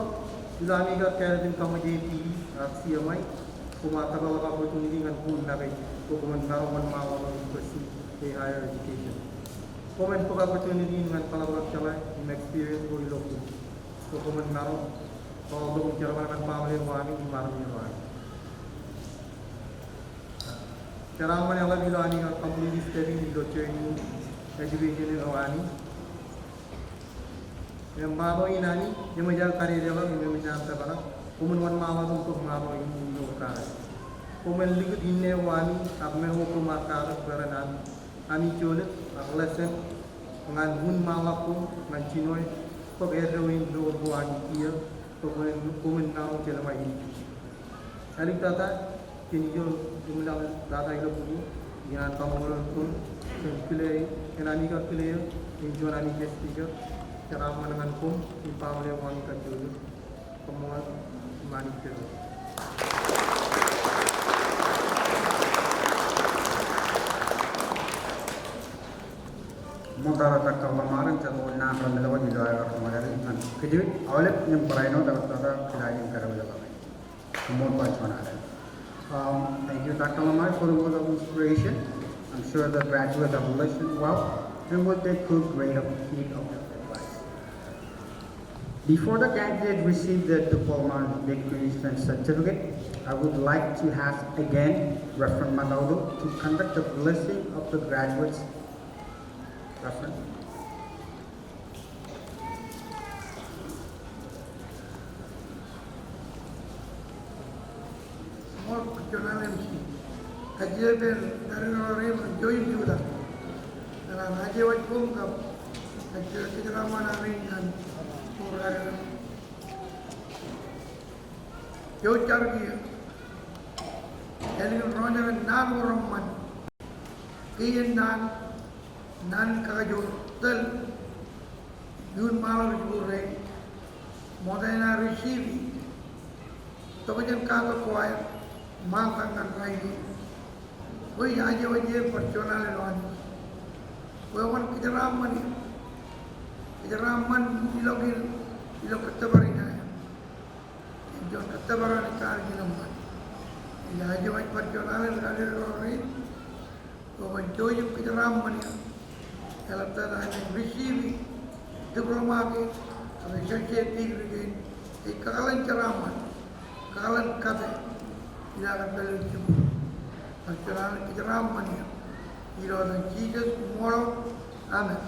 ilami ka kaya din kamaje ti CMI kuma tabawa ka opportunity ngan kun na kay ko comment karon mawa ko pursue a higher education comment ko ka opportunity ngan palawak chala im experience ko ilok ko comment naro ko do jarman kan pamle wani marmi wani Keraman yang lebih lani kan completely studying in training education in Awani. Yang bawa ini nani, yang menjaga karir dia orang yang menjaga apa? Komunuan mawa untuk mawa ini lokal. Komen lihat ini Awani, apa yang hukum akar beranan, ani jolet, lesson, dengan hun mawa pun, dengan Cinoy, kok erwin dua Awani dia, komen naru celama ini. Alik tata. Kini jo jumlah data itu pun jangan kamu pun pilih kenani ka pilih injo nani gestiga cara menangan pun impamle wani ka jodoh kamu mani pilih Montara tak kemarin jauh nak ramai di luar kemarin kan kejut awalnya yang peraino dapat kata kira yang kerja dapat semua pacuan ada. Thank you, Dr. Lamar, for the word of inspiration. I'm sure the graduates have listened well and will take good grade of heed of your advice. Before the candidates receive the diploma degrees and certificate, I would like to ask again Reverend Manolo to conduct the blessing of the graduates. Reverend. Kajian dari orang join juga, dalam haji wajib kap, kajian kejelaman amin dan orang jauh cari, jadi orang yang nan orang man, kian nan kajo tel, yun malam jurai, modalnya receive, tapi jangan kagak kuat, makan lagi. Woi aja wajib perjuangan lawan. Woi orang kejeraman ilok ketabarin aja. Jangan ketabaran ikar ginaman. Ia aja wajib perjuangan lawan. Woi jodoh kejeraman ya. Kalau tak ada receive diploma ke, kalau cerita degree ke, kalan ceraman, kalan kata, ia akan beli cuma. Kejeraman ya. Hero dan Jesus tomorrow. Amen.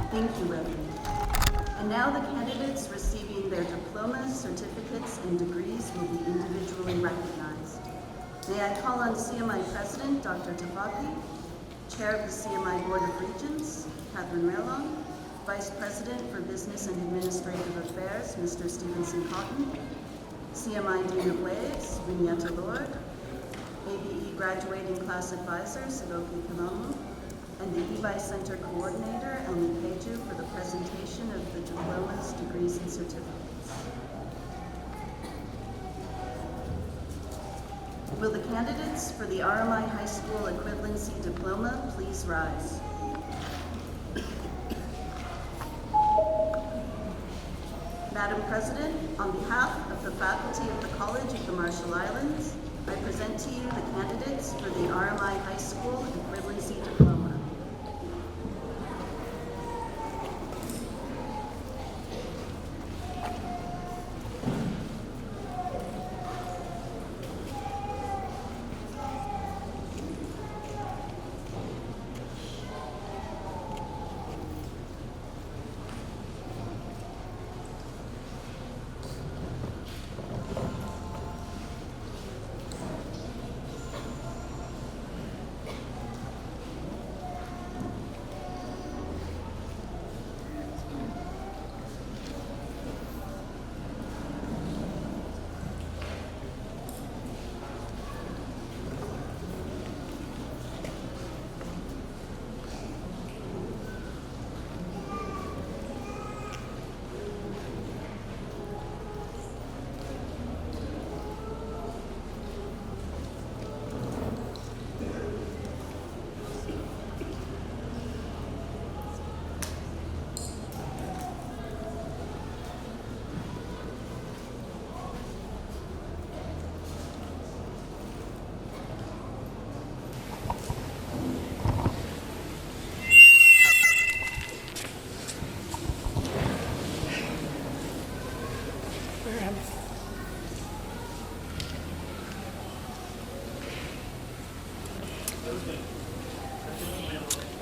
Thank you, Reverend. And now the candidates receiving their diplomas, certificates, and degrees will be individually recognized. May I call on CMI President, Dr. Tafaki, Chair of the CMI Board of Regents, Catherine Relon, Vice President for Business and Administrative Affairs, Mr. Stevenson Cotton, CMI Dean of Waves, Vignetta Lord, Ebeye Graduating Class Advisor, Sigoki Kamamu, and the Ebeye Center Coordinator, Elmi Peju, for the presentation of the diplomas, degrees, and certificates. Will the candidates for the RMI High School Equivalency Diploma please rise? Madam President, on behalf of the faculty of the College of the Marshall Islands, I present to you the candidates for the RMI High School Equivalency Diploma.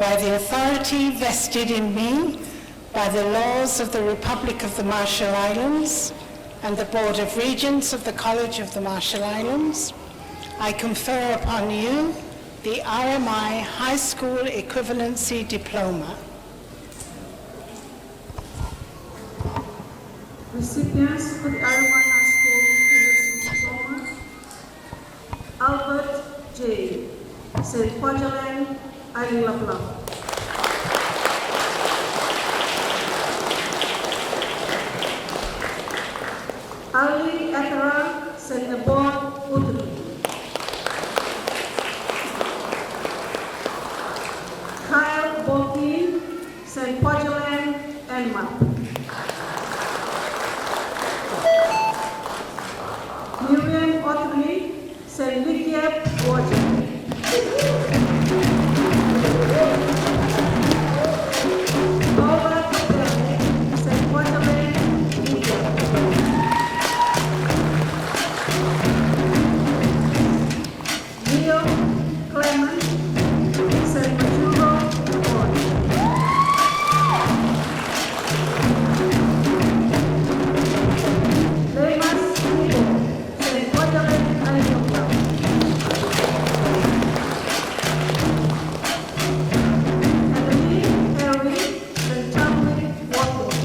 by the authority vested in me by the laws of the Republic of the Marshall Islands and the Board of Regents of the College of the Marshall Islands, I confer upon you the RMI High School Equivalency Diploma. Recipients for the RMI High School Equivalency Diploma: Albert J. St. Quajalan, Island Laplam. Ali Atara, St. Ebon, Utru. Kyle Bokin, St. Quajalan, Elma. Miriam Otri, St. Lydia, Washington. Paula Capelli, St. Quajalan, India. Leo Clement, St. Majuro, Lemas Nico, St. Quajalan, Ayutthaya. Emily Harry, St. Chadwick, Watford.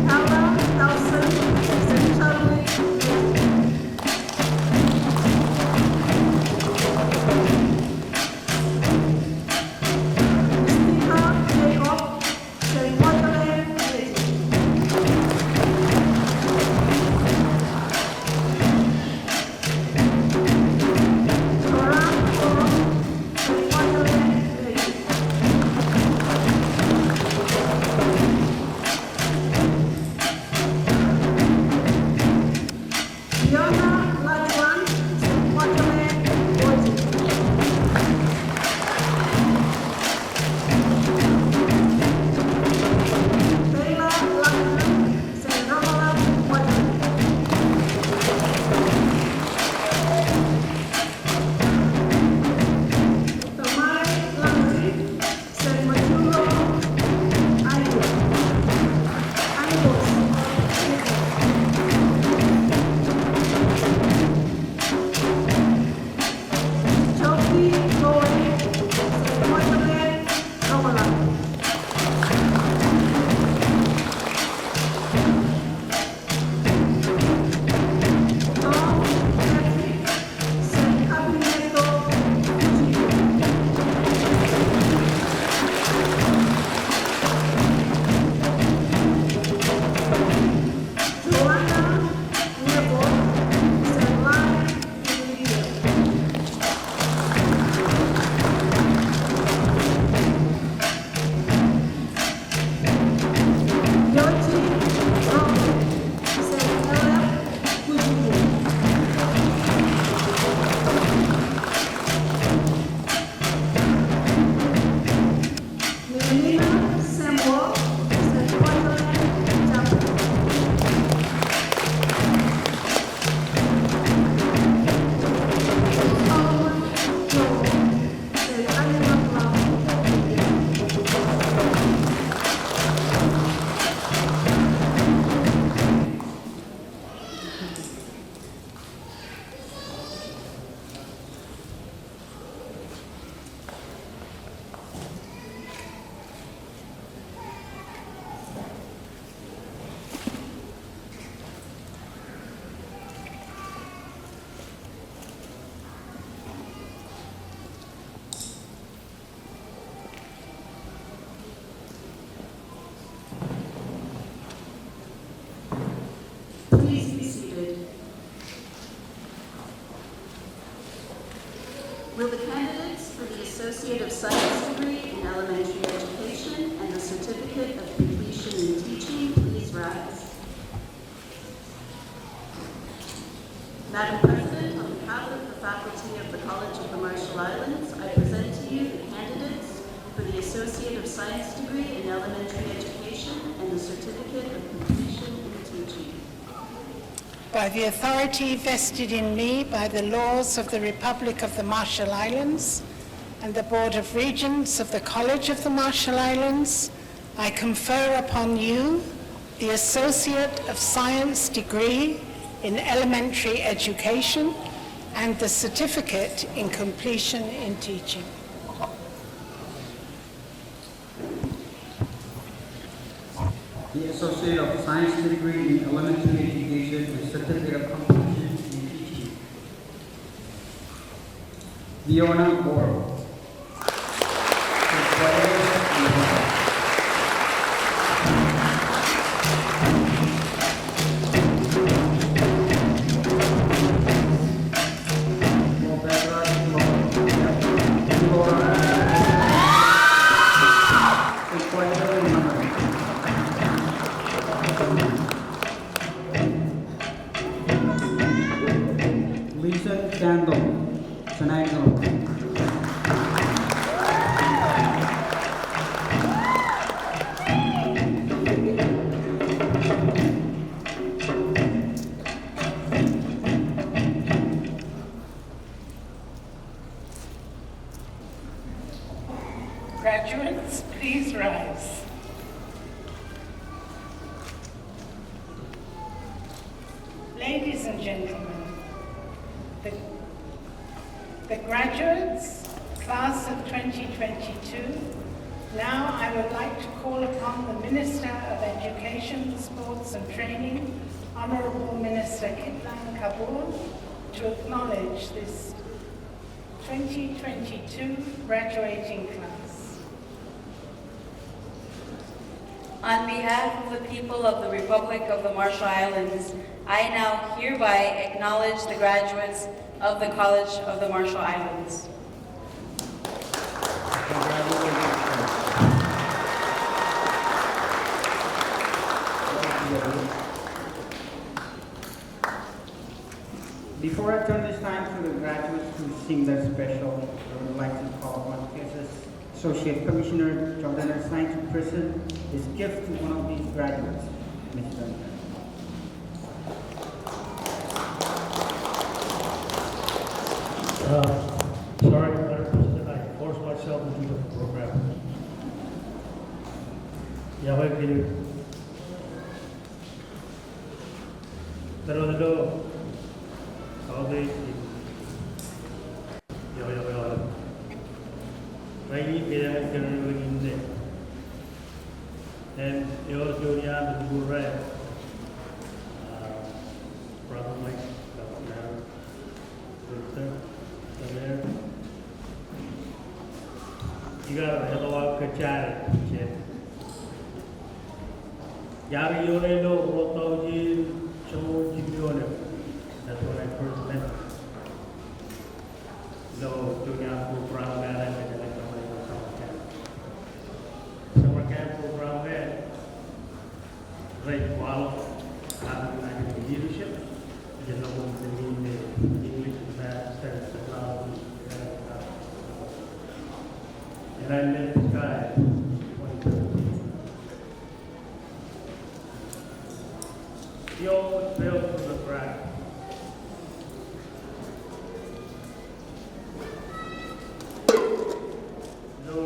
Ella Dawson, St. Chadwick, Mystica Jacob, St. Quajalan, Torah Oro, St. Quajalan, Fiona Lajuan, St. Quajalan, Washington. Bella Langren, St. Ramala, Washington. Tamai Langri, St. Majuro, Iowa. Angos, Choki Loe, St. Quajalan, Ramala. Tom Patrick, St. Cabineto, Fujigo. Joanna Nebo, St. Lai, India. Yochi Robin, St. Helena, Fujigo. Melina Samuel, St. Quajalan, Japan. Solomon Joe, St. Island Laplam. Please be seated. Will the candidates for the Associate of Science degree in elementary education and the Certificate of Completion in Teaching please rise? Madam President, on behalf of the faculty of the College of the Marshall Islands, I present to you the candidates for the Associate of Science degree in elementary education and the Certificate of Completion in Teaching. by the authority vested in me by the laws of the Republic of the Marshall Islands and the Board of Regents of the College of the Marshall Islands, I confer upon you the Associate of Science degree in elementary education and the certificate in completion in teaching. The Associate of Science degree in elementary education and certificate of completion in teaching. Leona Boro. Graduates, please rise. Ladies and gentlemen, the graduates, class of 2022, now I would like to call upon the Minister of Education, Sports and Training, Honorable Minister Kitlan Kabul, to acknowledge this 2022 graduating class. On behalf of the people of the Republic of the Marshall Islands, I now hereby acknowledge the graduates of the College of the Marshall Islands. Before I turn this time to the graduates who sing their special, I would like to call upon CASA's Associate Commissioner Jordan Erstein to present his gift to one of these graduates. Mr. Sorry, Madam President, I forced myself into the program. Yahweh Bilu. Pero the door. All day. Yahweh. Maybe they are going in there. And your junior the good right. Brother Mike, there. You got a hello out kachar. Yari yore lo rotoji chomo jibione. That's when I first met. No, junior program there and summer camp program there. Great quality, having leadership. You know, the English, math, science, technology, and I met this guy in 2013. He always failed to the crack. No.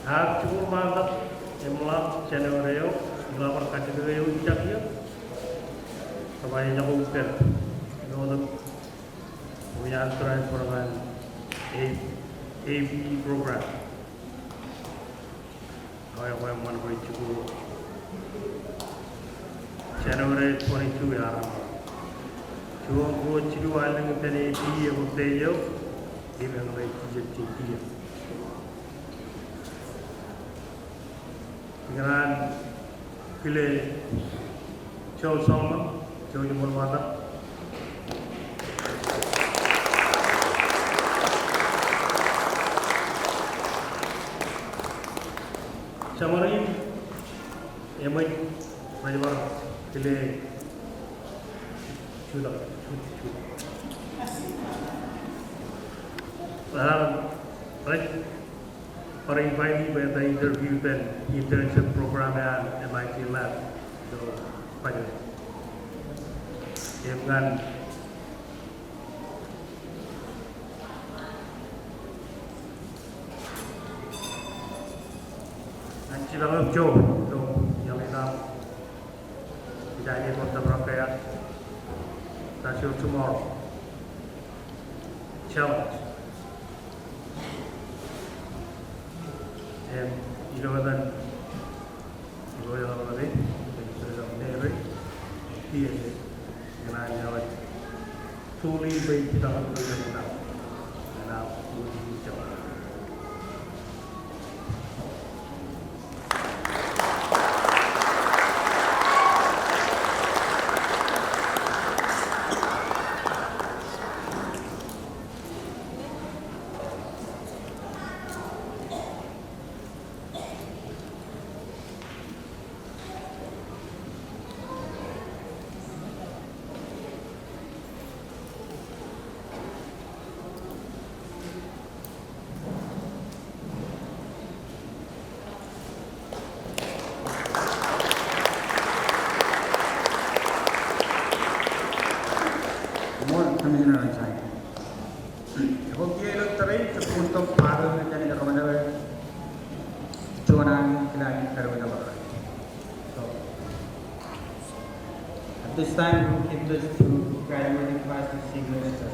Har cukup mantap emlak Januari gelapar kategori ucap ya. Supaya jago upel. Untuk punya aturan program ABE program. Kau yang mana boleh cukup Januari 22 ya. Cuma gua cidu alang tadi ABE yang berbeza. Dia memang baik jadi. Dengan pilih Joe Solomon, Joe Jumul Mata. Samari, emai macam pilih sudah. Right. Para invitee by the interview dan internship program at MIT Lab. So, pada dengan nanti dalam job itu yang kita tidak ingin berapa ya. That's your tomorrow. Challenge. And you know that you go down the way, there's a neighbor here, and I know it. Truly, we don't have to do it now. And now, we'll do each other. Commissioner Inside. Okay, look, the punto para na dyan ka naman Jonan kailangan karoon na ba? So, at this time, we'll give this to graduating class to see ministers.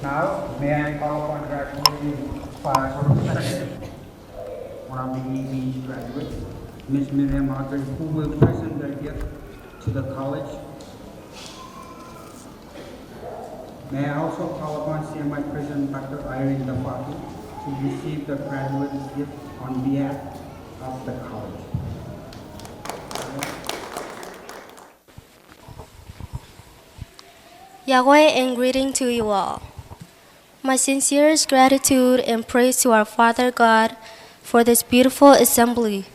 Now, may I call upon graduating class of second, one of the EB graduates, Ms. Miriam Audrey, who will present their gift to the college. May I also call upon CMI President Dr. Irene Dafaki to receive the graduate's gift on behalf of the college. Yahweh and greeting to you all. My sincerest gratitude and praise to our Father God for this beautiful assembly,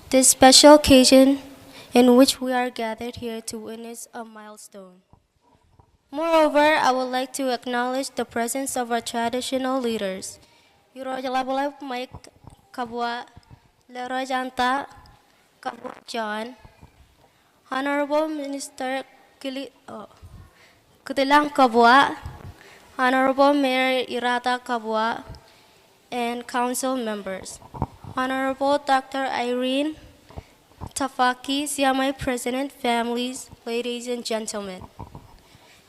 this special occasion in which we are gathered here to witness a milestone. Moreover, I would like to acknowledge the presence of our traditional leaders. Mike Kabua, Leroy Janta, Kabua John, Honorable Minister Kutilang Kabua, Honorable Mayor Irata Kabua, and council members. Honorable Dr. Irene Tafaki, CMI President, families, ladies and gentlemen.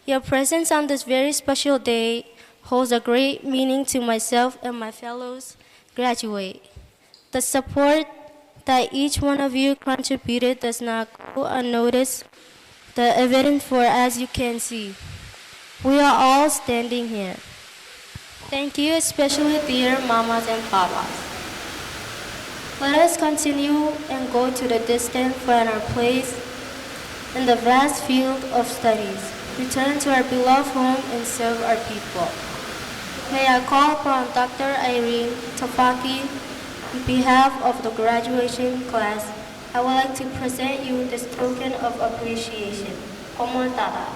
Your presence on this very special day holds a great meaning to myself and my fellows graduate. The support that each one of you contributed does not go unnoticed. The evidence for, as you can see, we are all standing here. Thank you, especially dear mamas and papas. Let us continue and go to the distant find our place in the vast field of studies. Return to our beloved home and serve our people. May I call upon Dr. Irene Tafaki on behalf of the graduation class. I would like to present you this token of appreciation. Komoltada.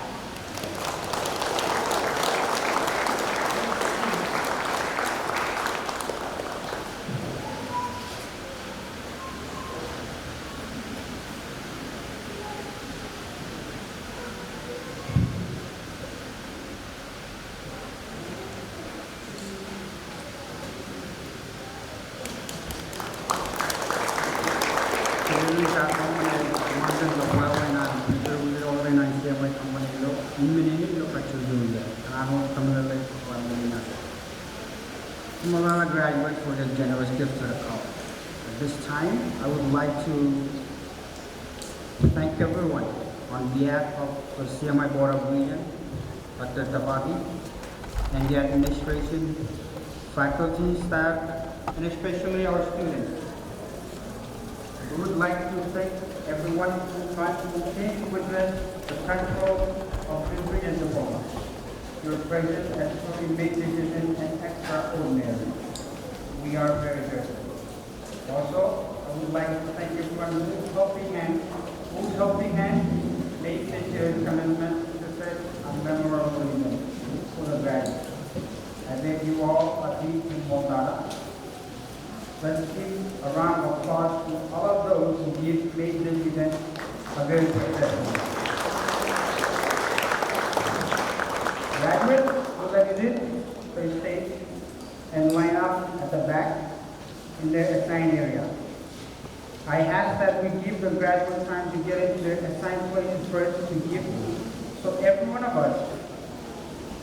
Graduate for their generous gift to the college. At this time, I would like to thank everyone on behalf of the CMI Board of Regents, Dr. Tabaki, and the administration, faculty, staff, and especially our students. We would like to thank everyone who came to witness the conferral of degree and diploma. Your presence has truly made this event an extraordinary. We are very grateful. Also, I would like to thank everyone whose helping hand made this year's commencement success a memorable event for the graduates. I beg you all a deep and Moldana. Let's give a round of applause to all of those who made this event a very successful. Graduates will exit the stage and line up at the back in their assigned area. I ask that we give the graduates time to get into their assigned places first to give, so every one of us,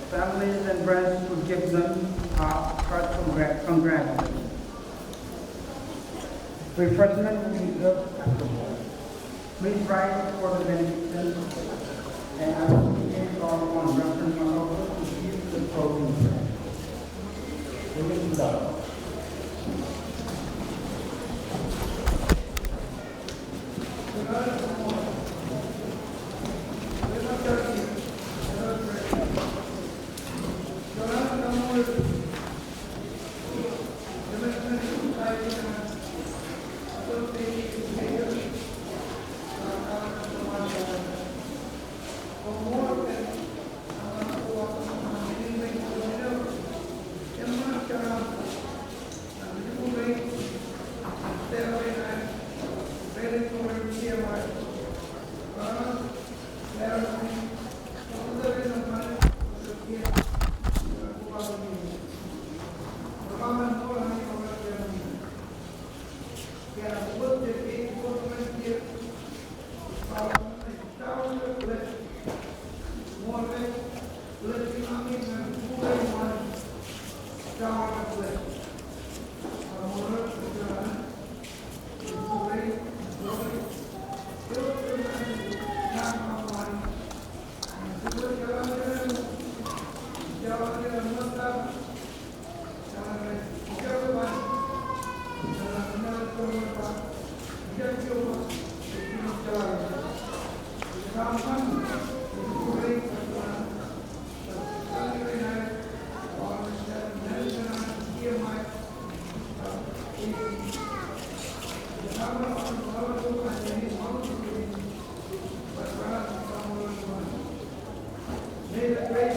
families and friends, will give them congratulations. Refreshment will be served afterwards. Please rise for the benediction, and I will begin to call upon Reverend Manopo to give the closing prayer. May the grace